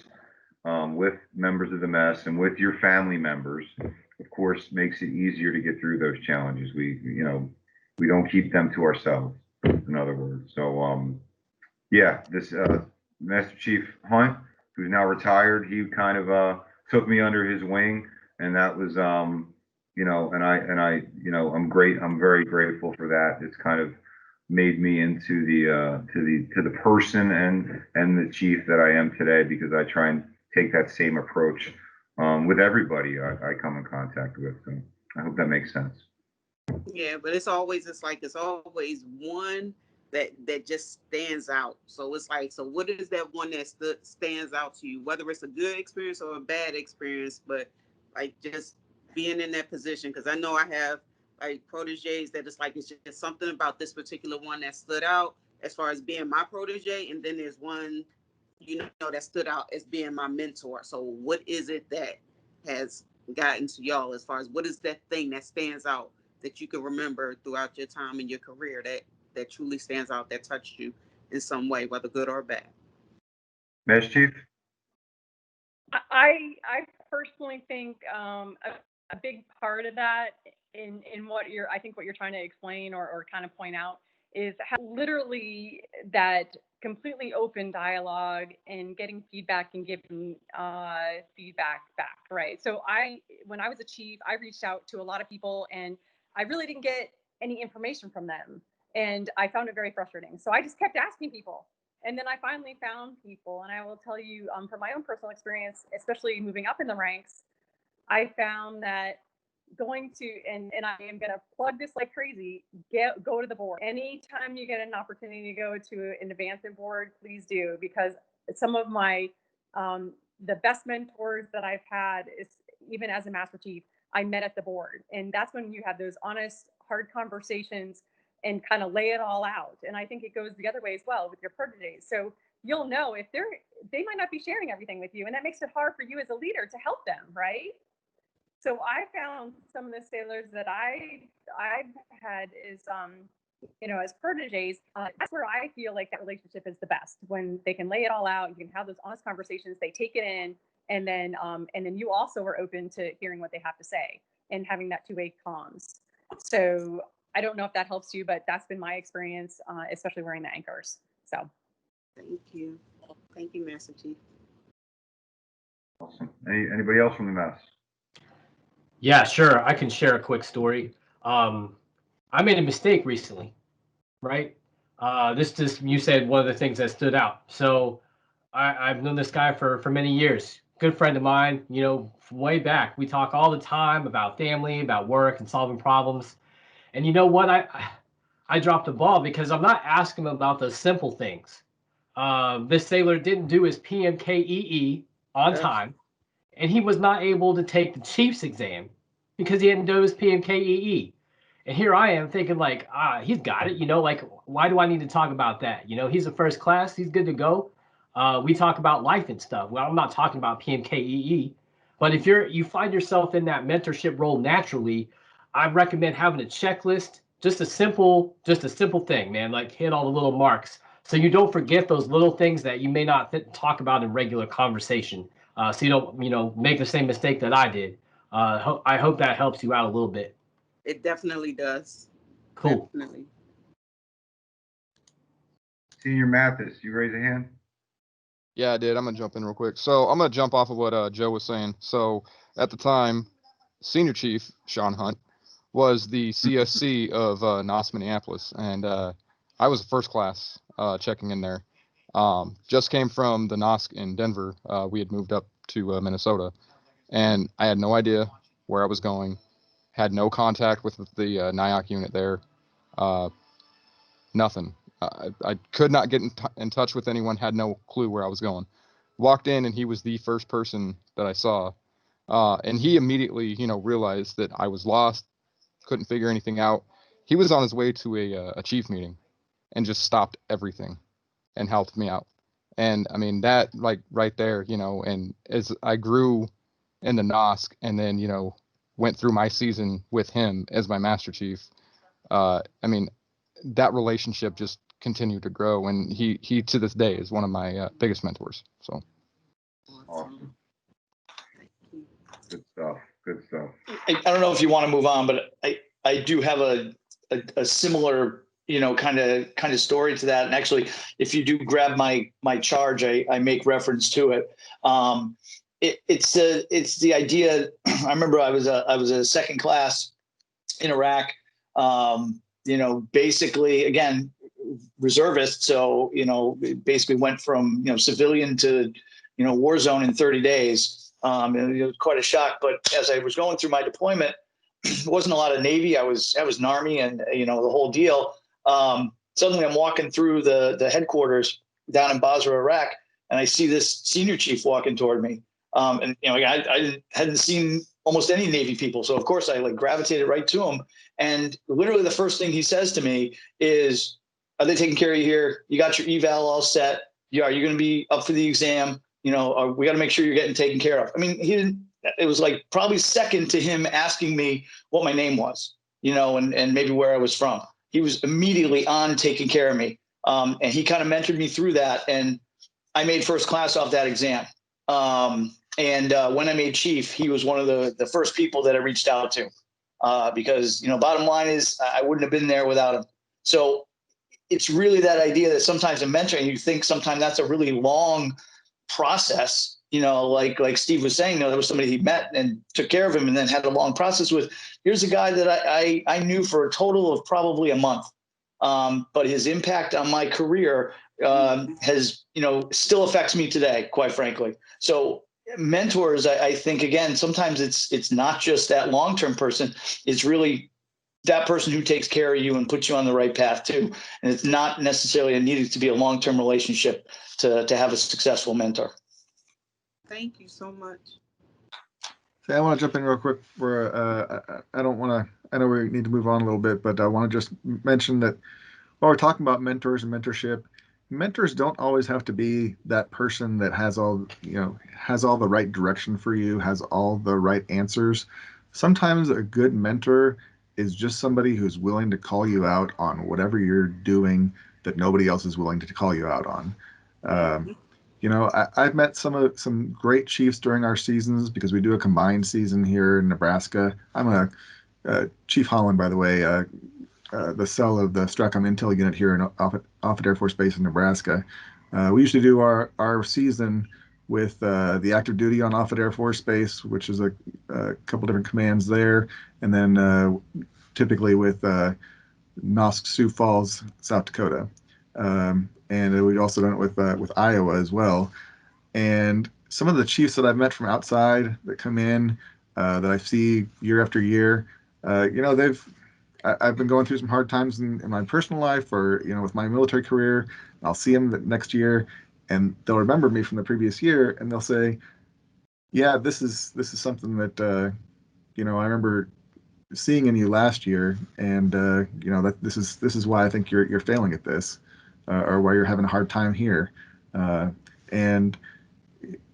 with members of the mess and with your family members, of course, makes it easier to get through those challenges. You know, we don't keep them to ourselves, in other words. So, yeah, this Master Chief Hunt, who's now retired, he kind of took me under his wing, and that was, you know, and I, you know, I'm very grateful for that. It's kind of made me into the person and the chief that I am today, because I try and take that same approach with everybody I come in contact with. So I hope that makes sense. Yeah, but it's always one that just stands out. So it's like, so what is that one that stands out to you, whether it's a good experience or a bad experience, but like just being in that position? Because I know I have like proteges that it's like, it's just something about this particular one that stood out as far as being my protege. And then there's one, you know, that stood out as being my mentor. So what is it that has gotten to y'all, as far as what is that thing that stands out that you can remember throughout your time in your career that truly stands out, that touched you in some way, whether good or bad? Master Chief? I personally think a big part of that in what I think what you're trying to explain or kind of point out is how literally that completely open dialogue and getting feedback and giving feedback back, right? So when I was a chief, I reached out to a lot of people and I really didn't get any information from them. And I found it very frustrating. So I just kept asking people. And then I finally found people. And I will tell you from my own personal experience, especially moving up in the ranks, I found that going to, and I am going to plug this like crazy, go to the board. Anytime you get an opportunity to go to an advancement board, please do, because some of my, the best mentors that I've had is, even as a Master Chief, I met at the board. And that's when you have those honest, hard conversations and kind of lay it all out. And I think it goes the other way as well with your proteges. So you'll know if they might not be sharing everything with you, and that makes it hard for you as a leader to help them, right? So I found some of the sailors that I've had is, you know, as proteges, that's where I feel like that relationship is the best, when they can lay it all out. You can have those honest conversations, they take it in, and then you also are open to hearing what they have to say and having that two-way comms. So I don't know if that helps you, but that's been my experience, especially wearing the anchors. So. Thank you, Master Chief. Awesome. Anybody else from the mess? Yeah, sure. I can share a quick story. I made a mistake recently, right? This just, you said one of the things that stood out. So I've known this guy for many years. Good friend of mine, you know, from way back. We talk all the time about family, about work, and solving problems. And you know what? I dropped the ball because I'm not asking him about the simple things. This sailor didn't do his PMKEE on time, and he was not able to take the Chiefs exam because he didn't do his PMKEE. And here I am thinking like, he's got it, you know, like, why do I need to talk about that? You know, he's a first class, he's good to go. We talk about life and stuff. Well, I'm not talking about PMKEE, but if you find yourself in that mentorship role naturally, I recommend having a checklist, just a simple thing, man, like hit all the little marks. So you don't forget those little things that you may not talk about in regular conversation. So you don't, you know, make the same mistake that I did. I hope that helps you out a little bit. It definitely does. Cool. Definitely. Senior Mathis, you raise a hand? Yeah, I did. I'm gonna jump in real quick. So I'm gonna jump off of what Joe was saying. So at the time, Senior Chief Sean Hunt was the CSC of NOS Minneapolis, and I was a first class checking in there. Just came from the NOS in Denver. We had moved up to Minnesota, and I had no idea where I was going. Had no contact with the NIOC unit there. Nothing. I could not get in touch with anyone. Had no clue where I was going. Walked in, and he was the first person that I saw. And he immediately, you know, realized that I was lost, couldn't figure anything out. He was on his way to a chief meeting and just stopped everything and helped me out. And I mean, that, like, right there, you know, and as I grew in the NOSC and then, you know, went through my season with him as my Master Chief, I mean, that relationship just continued to grow. And he to this day is one of my biggest mentors. So. Awesome. Good stuff. Good stuff. I don't know if you want to move on, but I do have a similar, you know, kind of story to that. And actually, if you do grab my charge, I make reference to it. It's the idea. I remember I was a second class in Iraq. You know, basically, again, reservist. So, you know, basically went from, you know, civilian to, you know, war zone in 30 days. And it was quite a shock. But as I was going through my deployment, it wasn't a lot of Navy. I was an Army, and, you know, the whole deal. Suddenly I'm walking through the headquarters down in Basra, Iraq, and I see this senior chief walking toward me. And, you know, I hadn't seen almost any Navy people. So of course I like gravitated right to him. And literally the first thing he says to me is, "Are they taking care of you here? You got your eval all set? Are you going to be up for the exam? You know, we got to make sure you're getting taken care of." I mean, it was like probably second to him asking me what my name was, you know, and maybe where I was from. He was immediately on taking care of me. And he kind of mentored me through that. And I made first class off that exam. And when I made chief, he was one of the first people that I reached out to, because, you know, bottom line is I wouldn't have been there without him. So it's really that idea that sometimes in mentoring, you think sometimes that's a really long process, you know, like Steve was saying, there was somebody he met and took care of him and then had a long process with. Here's a guy that I knew for a total of probably a month. But his impact on my career has, you know, still affects me today, quite frankly. So mentors, I think, again, sometimes it's not just that long-term person. It's really that person who takes care of you and puts you on the right path too. And it's not necessarily needed to be a long-term relationship to have a successful mentor. Thank you so much. I want to jump in real quick. I don't want to. I know we need to move on a little bit, but I want to just mention that while we're talking about mentors and mentorship, mentors don't always have to be that person that has all the right direction for you, has all the right answers. Sometimes a good mentor is just somebody who's willing to call you out on whatever you're doing that nobody else is willing to call you out on. You know, I've met some great chiefs during our seasons because we do a combined season here in Nebraska. I'm a Chief Holland, by the way, the cell of the STRACOM Intel unit here in Offutt Air Force Base in Nebraska. We usually do our season with the active duty on Offutt Air Force Base, which is a couple different commands there, and then typically with NOSC Sioux Falls, South Dakota. and we've also done it with Iowa as well. And some of the chiefs that I've met from outside that come in, that I see year after year, I've been going through some hard times in my personal life, or with my military career. I'll see them the next year, and they'll remember me from the previous year, and they'll say, "Yeah, this is something that I remember seeing in you last year, and that this is why I think you're failing at this, or why you're having a hard time here." And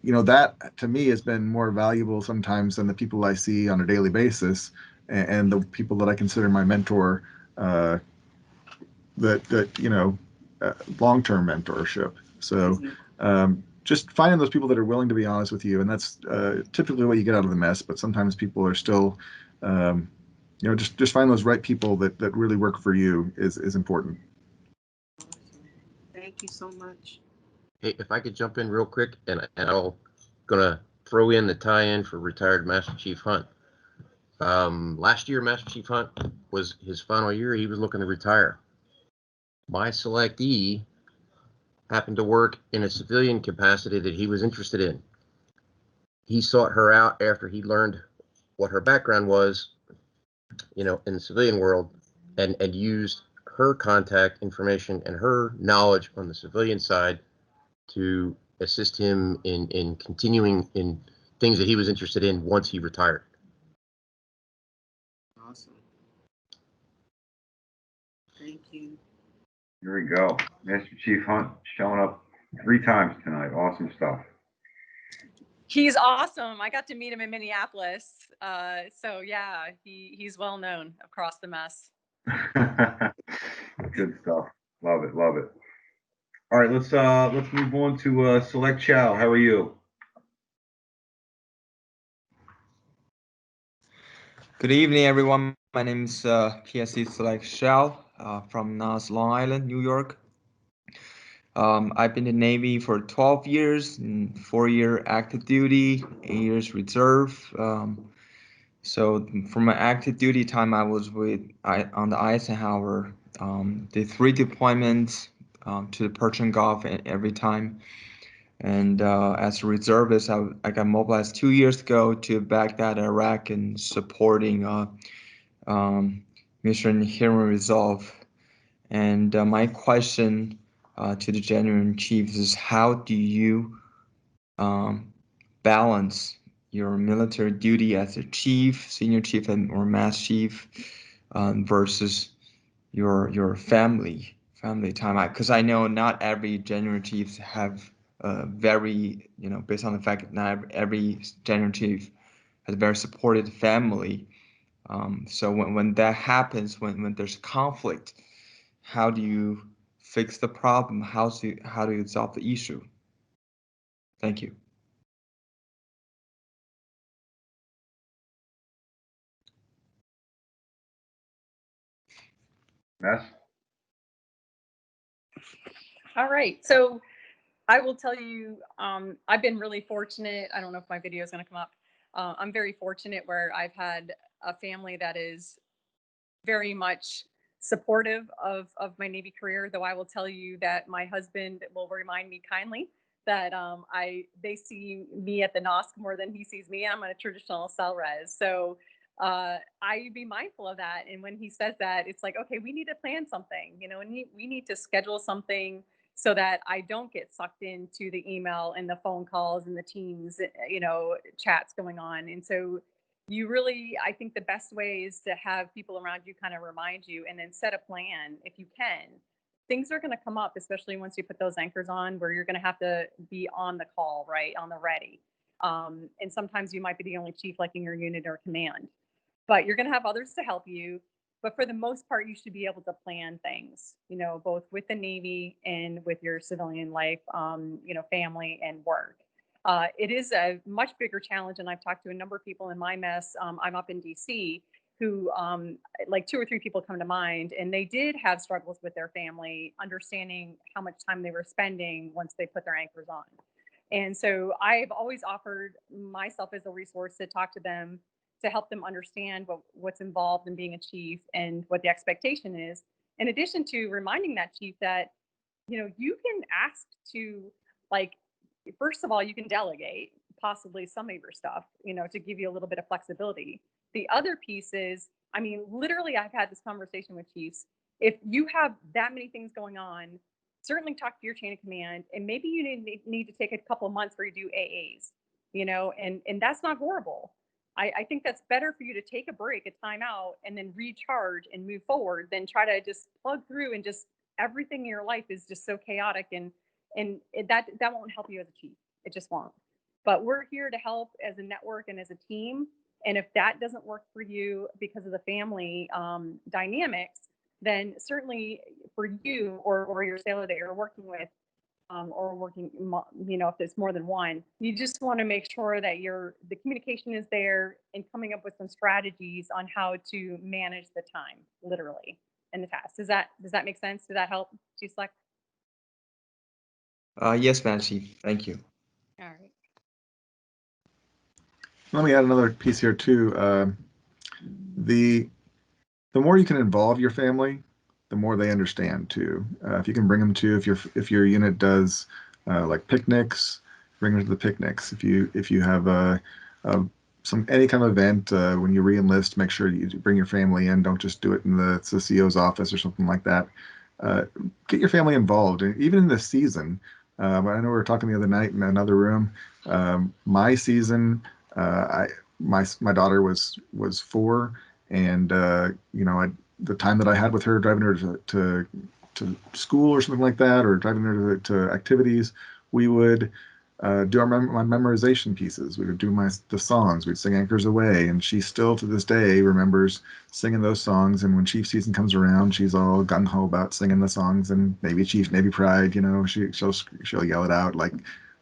that to me has been more valuable sometimes than the people I see on a daily basis, and the people that I consider my mentor, long-term mentorship. So just finding those people that are willing to be honest with you, and that's typically what you get out of the mess. But sometimes people are still, just find those right people that really work for you is important. Thank you so much. Hey, if I could jump in real quick, and I'll gonna throw in the tie-in for retired Master Chief Hunt. Last year, Master Chief Hunt was his final year. He was looking to retire. My selectee happened to work in a civilian capacity that he was interested in. He sought her out after he learned what her background was, in the civilian world, and used her contact information and her knowledge on the civilian side to assist him in continuing in things that he was interested in once he retired. Awesome. Thank you. Here we go. Master Chief Hunt showing up 3 times tonight. Awesome stuff. He's awesome. I got to meet him in Minneapolis. So yeah, he's well known across the mess. Good stuff. Love it. Love it. All right, let's move on to Select Chow. How are you? Good evening, everyone. My name is PSC Select Shell from NAS Long Island, New York. I've been in the Navy for 12 years, 4-year active duty, 8 years reserve. So for my active duty time, I was on the Eisenhower, did 3 deployments to the Persian Gulf every time. And as a reservist, I got mobilized 2 years ago to Baghdad, Iraq, and supporting Mission Inherent Resolve. And my question to the General in Chief is, how do you balance your military duty as a chief, senior chief, or mass chief versus your family time? Because I know not every general chiefs have very, based on the fact that not every general chief has a very supported family. So when that happens, when there's conflict, how do you fix the problem? How do you solve the issue? Thank you. Mess? All right. So I will tell you, I've been really fortunate. I don't know if my video is going to come up. I'm very fortunate where I've had a family that is very much supportive of my Navy career, though I will tell you that my husband will remind me kindly that they see me at the NOSC more than he sees me. I'm on a traditional cell res. So I be mindful of that. And when he says that, it's like, okay, we need to plan something, and we need to schedule something so that I don't get sucked into the email and the phone calls and the Teams, chats going on. And so I think the best way is to have people around you kind of remind you, and then set a plan if you can. Things are going to come up, especially once you put those anchors on, where you're going to have to be on the call, right, on the ready. And sometimes you might be the only chief like in your unit or command, but you're going to have others to help you. But for the most part, you should be able to plan things, both with the Navy and with your civilian life, family and work. It is a much bigger challenge, and I've talked to a number of people in my mess. I'm up in DC who, like 2 or 3 people come to mind, and they did have struggles with their family, understanding how much time they were spending once they put their anchors on. And so I've always offered myself as a resource to talk to them, to help them understand what's involved in being a chief and what the expectation is, in addition to reminding that chief that you can ask to, like, first of all, you can delegate possibly some of your stuff, to give you a little bit of flexibility. The other piece is, I mean, literally, I've had this conversation with chiefs. If you have that many things going on, certainly talk to your chain of command, and maybe you need to take a couple of months where you do AAs, and that's not horrible. I think that's better for you to take a break, a time out, and then recharge and move forward than try to just plug through and just everything in your life is just so chaotic, and that won't help you as a chief. It just won't. But we're here to help as a network and as a team. And if that doesn't work for you because of the family dynamics, then certainly for you or your sailor that you're working with, or working, if there's more than one, you just want to make sure that the communication is there and coming up with some strategies on how to manage the time, literally, in the task. Does that make sense? Does that help, Chief Select? Yes, Madam Chief. Thank you. All right. Let me add another piece here too. The more you can involve your family, the more they understand too. If you can bring them to, if your unit does like picnics, bring them to the picnics. If you have any kind of event when you re-enlist, make sure you bring your family in. Don't just do it in the CO's office or something like that. Get your family involved, and even in the season. I know we were talking the other night in another room. My season, my daughter was 4, and the time that I had with her, driving her to school or something like that, or driving her to activities, we would do my memorization pieces. We would do the songs. We'd sing Anchors Away, and she still to this day remembers singing those songs. And when Chief season comes around, she's all gung ho about singing the songs. And Navy Chief, Navy Pride, she'll yell it out like.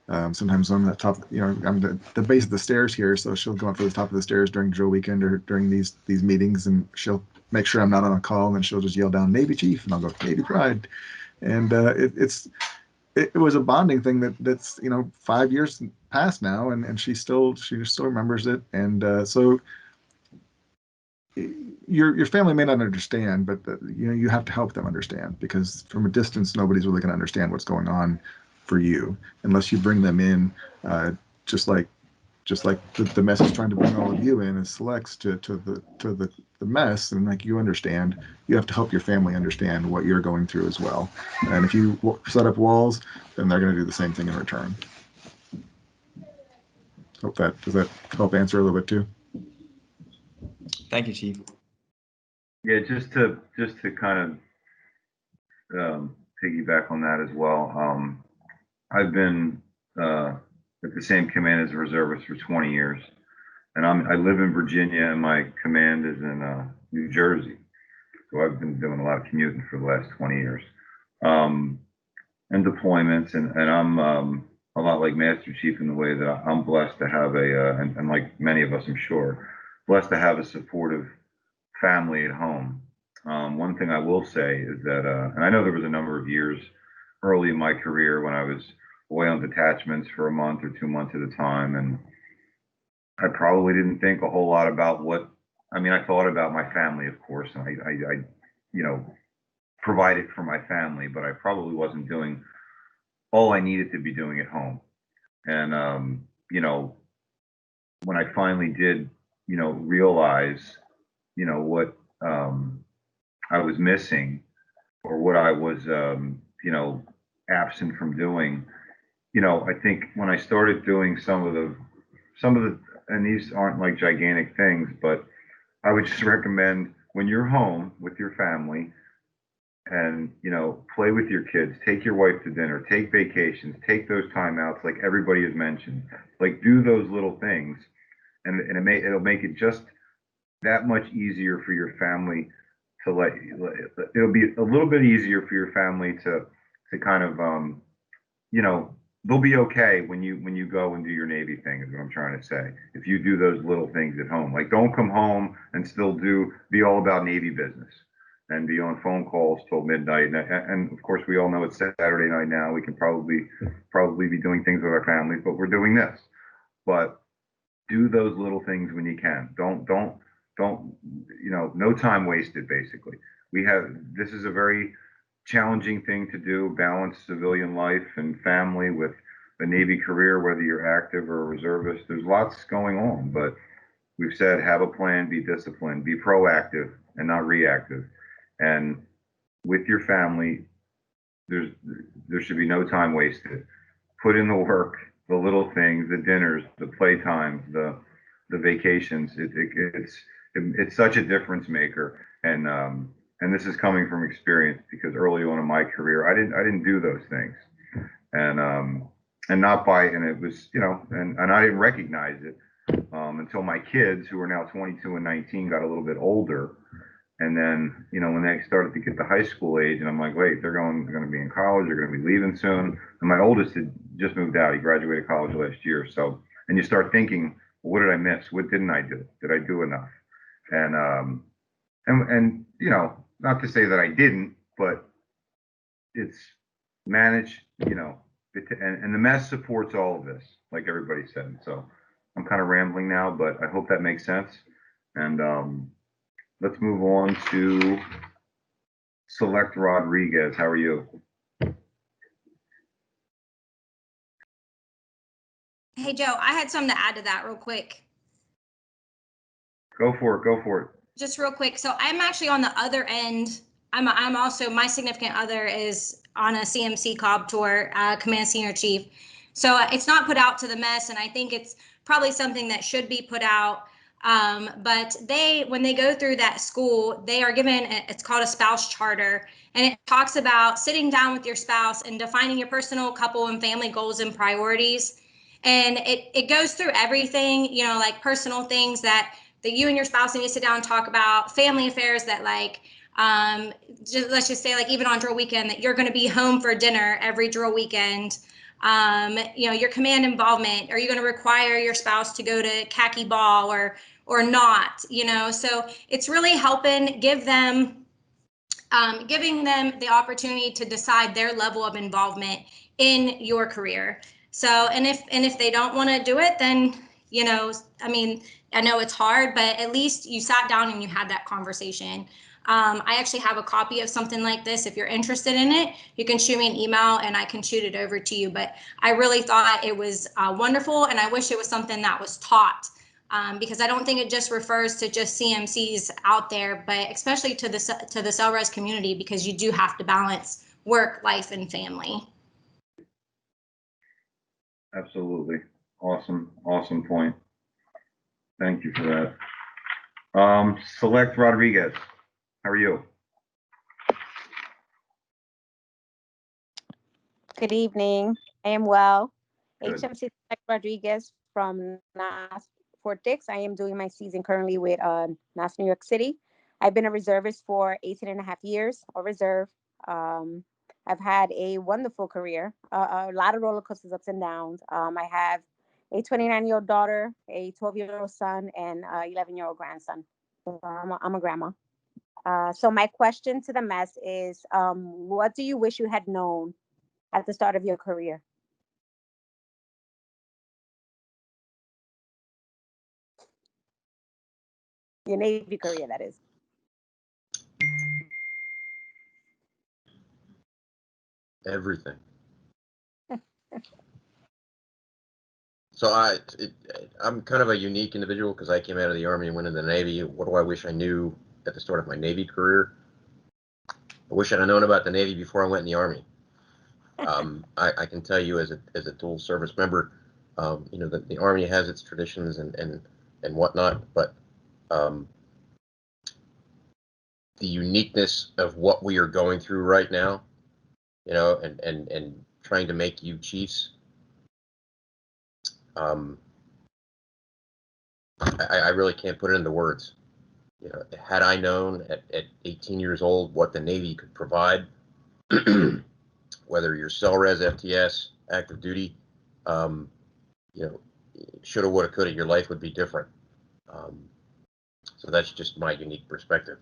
Sometimes I'm at the top, I'm the base of the stairs here, so she'll go up to the top of the stairs during drill weekend or during these meetings, and she'll make sure I'm not on a call, and then she'll just yell down Navy Chief, and I'll go Navy Pride, and it was a bonding thing that's 5 years past now, and she still remembers it, and so your family may not understand, but you have to help them understand, because from a distance nobody's really going to understand what's going on for you unless you bring them in, just like the mess is trying to bring all of you in as selects to the mess, and like you understand, you have to help your family understand what you're going through as well. And if you set up walls, then they're going to do the same thing in return. Does that help answer a little bit too? Thank you, Chief. Yeah, just to kind of piggyback on that as well. I've been at the same command as a reservist for 20 years, and I live in Virginia, and my command is in New Jersey. So I've been doing a lot of commuting for the last 20 years, and deployments, and I'm a lot like Master Chief in the way that I'm blessed to have and like many of us, I'm sure, blessed to have a supportive family at home. One thing I will say is that, and I know there was a number of years early in my career when I was away on detachments for a month or 2 months at a time, and I probably didn't think a whole lot about I thought about my family, of course, and I provided for my family, but I probably wasn't doing all I needed to be doing at home. And when I finally did, realize, what I was missing, or what I was, absent from doing, I think when I started doing some of the, and these aren't like gigantic things, but I would just recommend when you're home with your family and, play with your kids, take your wife to dinner, take vacations, take those timeouts, like everybody has mentioned, like do those little things, and it'll make it just that much easier for your family to it'll be a little bit easier for your family to kind of, they'll be okay when you go and do your Navy thing, is what I'm trying to say. If you do those little things at home, like don't come home and still be all about Navy business and be on phone calls till midnight. And of course, we all know it's Saturday night now. We can probably be doing things with our families, but we're doing this. But do those little things when you can. Don't, no time wasted, basically. This is a very challenging thing to do, balance civilian life and family with a Navy career, whether you're active or a reservist. There's lots going on, but we've said have a plan, be disciplined, be proactive and not reactive. And with your family, there should be no time wasted. Put in the work, the little things, the dinners, the playtimes, the vacations. It's such a difference maker. And this is coming from experience because early on in my career, I didn't do those things. And not by, and it was, and I didn't recognize it until my kids, who are now 22 and 19, got a little bit older. And then, when they started to get to high school age, and I'm like, wait, they're going to be in college, they're going to be leaving soon. And my oldest had just moved out. He graduated college last year. So, and you start thinking, well, what did I miss? What didn't I do? Did I do enough? And not to say that I didn't, but it's manage, and the mess supports all of this, like everybody said. So I'm kind of rambling now, but I hope that makes sense. And let's move on to Select Rodriguez. How are you? Hey, Joe, I had something to add to that real quick. Go for it. Go for it. Just real quick. So I'm actually on the other end. I'm also, my significant other is on a CMC COB tour, Command Senior Chief. So it's not put out to the mess, and I think it's probably something that should be put out. But when they go through that school, they are given, it's called a spouse charter, and it talks about sitting down with your spouse and defining your personal, couple, and family goals and priorities. And it goes through everything, like personal things that you and your spouse need to sit down and talk about, family affairs that let's just say even on drill weekend that you're going to be home for dinner every drill weekend. Your command involvement. Are you going to require your spouse to go to khaki ball or not? So it's really helping giving them the opportunity to decide their level of involvement in your career. So, and if they don't want to do it, then, I know it's hard, but at least you sat down and you had that conversation. I actually have a copy of something like this. If you're interested in it, you can shoot me an email and I can shoot it over to you. But I really thought it was wonderful, and I wish it was something that was taught, because I don't think it just refers to just CMCs out there, but especially to the CELRES community, because you do have to balance work, life, and family. Absolutely. Awesome point. Thank you for that. Select Rodriguez. How are you? Good evening. I am well. Good. HMC Select Rodriguez from NAS Fort Dix. I am doing my season currently with NAS New York City. I've been a reservist for 18 and a half years, or reserve. I've had a wonderful career, a lot of roller coasters, ups and downs. I have a 29-year-old daughter, a 12-year-old son, and an 11-year-old grandson. So I'm a grandma. So my question to the mess is, what do you wish you had known at the start of your career? Your Navy career, that is. Everything. So I'm kind of a unique individual because I came out of the Army and went into the Navy. What do I wish I knew at the start of my Navy career? I wish I'd have known about the Navy before I went in the Army. I can tell you as a dual service member, the Army has its traditions and whatnot, but the uniqueness of what we are going through right now, and trying to make you chiefs. I really can't put it into words. Had I known at 18 years old what the Navy could provide, whether you're CELRES, FTS, active duty, shoulda, woulda, coulda, your life would be different. So that's just my unique perspective.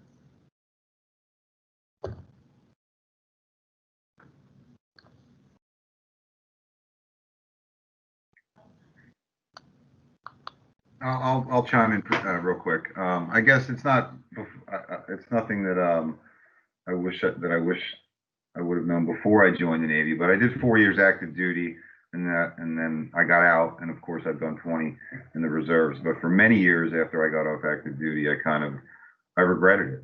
I'll chime in real quick. I guess it's nothing that I wish I would have known before I joined the Navy. But I did 4 years active duty, and then I got out, and of course I've done 20 in the reserves. But for many years after I got off active duty, I regretted it.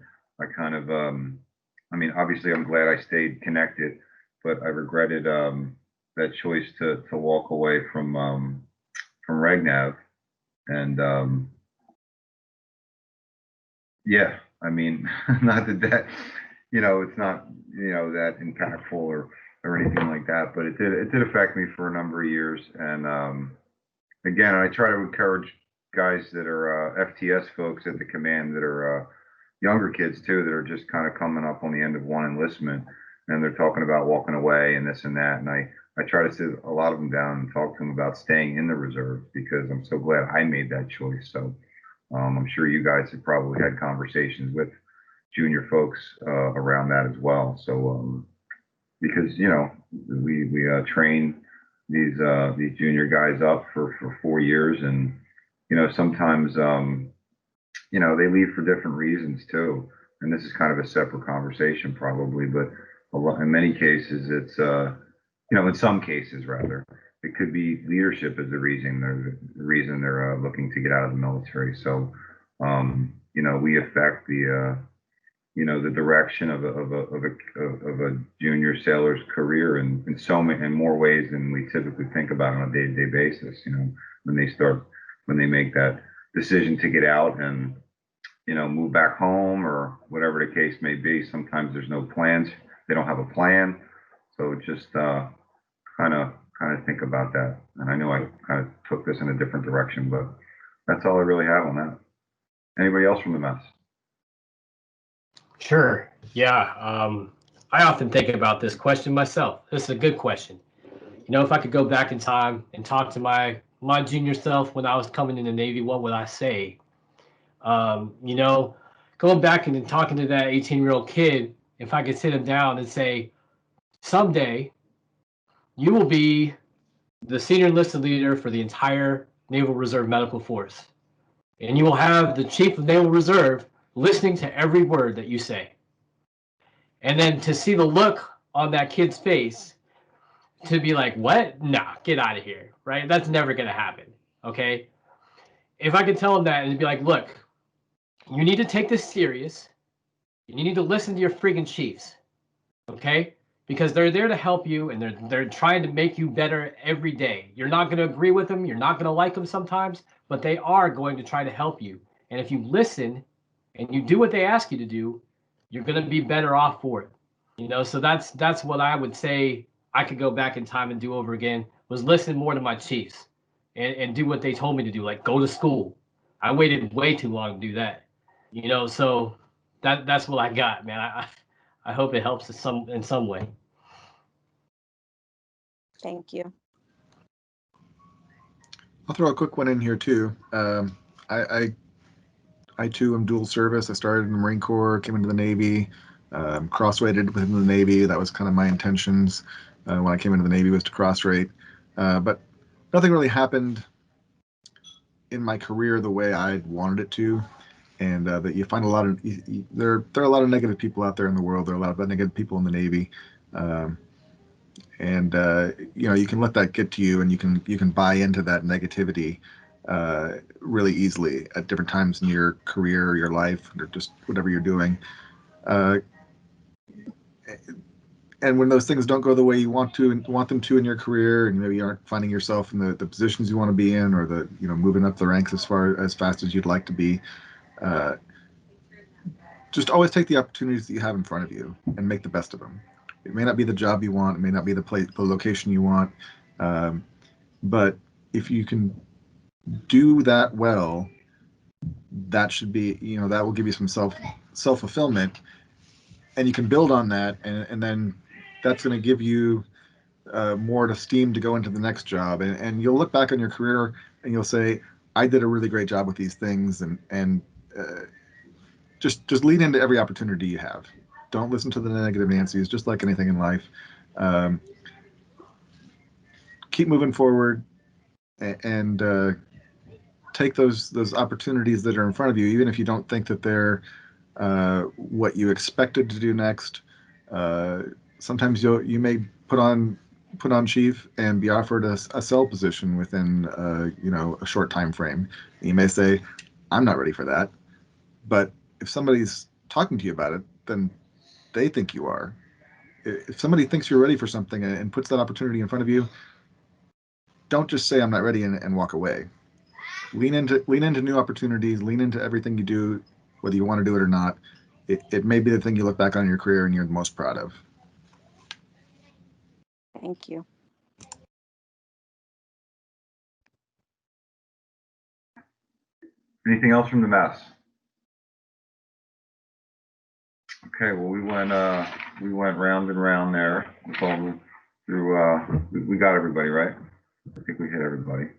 I mean, obviously I'm glad I stayed connected, but I regretted that choice to walk away from Regnav. And yeah, I mean, not that it's not that impactful or anything like that, but it did affect me for a number of years. And again, I try to encourage guys that are FTS folks at the command that are younger kids too, that are just kind of coming up on the end of one enlistment, and they're talking about walking away and this and that. And I try to sit a lot of them down and talk to them about staying in the reserve, because I'm so glad I made that choice. So I'm sure you guys have probably had conversations with junior folks around that as well. So because we train these junior guys up for 4 years, and sometimes they leave for different reasons too. And this is kind of a separate conversation probably, but in many cases it's in some cases rather, it could be leadership as the reason they're looking to get out of the military. So we affect the direction of a junior sailor's career in so many in more ways than we typically think about on a day-to-day basis. When they make that decision to get out and move back home or whatever the case may be. Sometimes there's no plans. They don't have a plan. So just kind of think about that. And I know I kind of took this in a different direction, but that's all I really have on that. Anybody else from the mess? Sure. Yeah. I often think about this question myself. This is a good question. If I could go back in time and talk to my junior self when I was coming in the Navy, what would I say? Going back and talking to that 18-year-old kid, if I could sit him down and say, someday you will be the senior enlisted leader for the entire Naval Reserve Medical Force, and you will have the Chief of Naval Reserve listening to every word that you say. And then to see the look on that kid's face, to be like, what? Nah, get out of here, right? That's never going to happen, okay? If I could tell him that and be like, look, you need to take this serious. You need to listen to your friggin' chiefs, okay? Because they're there to help you, and they're trying to make you better every day. You're not going to agree with them. You're not going to like them sometimes, but they are going to try to help you. And if you listen and you do what they ask you to do, you're going to be better off for it. So that's what I would say I could go back in time and do over again, was listen more to my chiefs and do what they told me to do, like go to school. I waited way too long to do that. So that's what I got, man. I hope it helps in some way. Thank you. I'll throw a quick one in here too. I too am dual service. I started in the Marine Corps, came into the Navy, cross-rated within the Navy. That was kind of my intentions when I came into the Navy, was to cross-rate. But nothing really happened in my career the way I wanted it to. And that you find a lot of there are a lot of negative people out there in the world. There are a lot of negative people in the Navy, and you can let that get to you, and you can buy into that negativity really easily at different times in your career or your life, or just whatever you're doing. And when those things don't go the way you want them to in your career, and maybe you aren't finding yourself in the positions you want to be in, or moving up the ranks as fast as you'd like to be. Just always take the opportunities that you have in front of you and make the best of them. It may not be the job you want, it may not be the location you want, but if you can do that well, that should be, that will give you some self-fulfillment, and you can build on that, and then that's going to give you more steam to go into the next job, and you'll look back on your career and you'll say, I did a really great job with these things, and just lean into every opportunity you have. Don't listen to the negative Nancy's, just like anything in life. Keep moving forward, and take those opportunities that are in front of you, even if you don't think that they're what you expected to do next. sometimes you may put on chief and be offered a sell position within a short time frame. You may say, I'm not ready for that. But if somebody's talking to you about it, then they think you are. If somebody thinks you're ready for something and puts that opportunity in front of you, don't just say I'm not ready and walk away. Lean into new opportunities, lean into everything you do, whether you want to do it or not. It may be the thing you look back on in your career and you're the most proud of. Thank you. Anything else from the mess? Okay, well, we went round and round there. We got everybody, right? I think we hit everybody.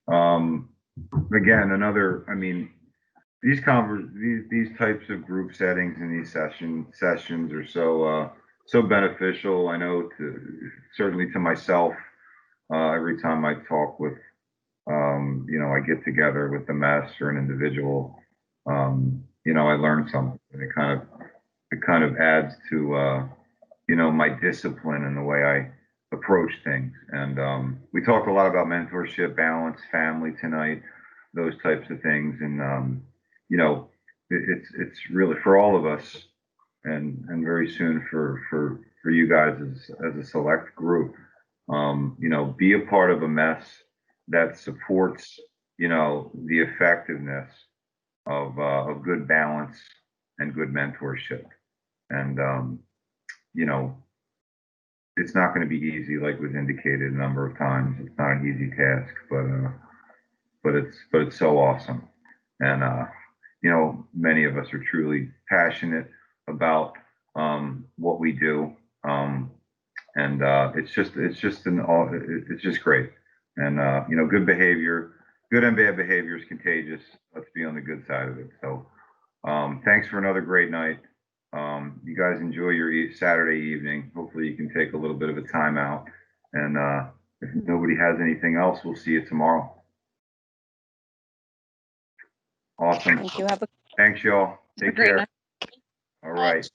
Again, I mean, these types of group settings and these sessions are so beneficial. I know certainly to myself, every time I talk with, I get together with the mess or an individual, I learn something. And it kind of adds to, my discipline and the way I approach things. And we talked a lot about mentorship, balance, family tonight, those types of things. And, it's really for all of us and very soon for you guys as a select group, be a part of a mess that supports, the effectiveness of good balance and good mentorship. And, it's not going to be easy, like was indicated a number of times. It's not an easy task, but it's so awesome. And, many of us are truly passionate about what we do. And it's just great. And, good behavior, good and bad behavior is contagious. Let's be on the good side of it. So thanks for another great night. You guys enjoy your Saturday evening. Hopefully you can take a little bit of a time out. And if nobody has anything else, we'll see you tomorrow. Awesome. Thank you. Thanks, y'all. Take care. All right.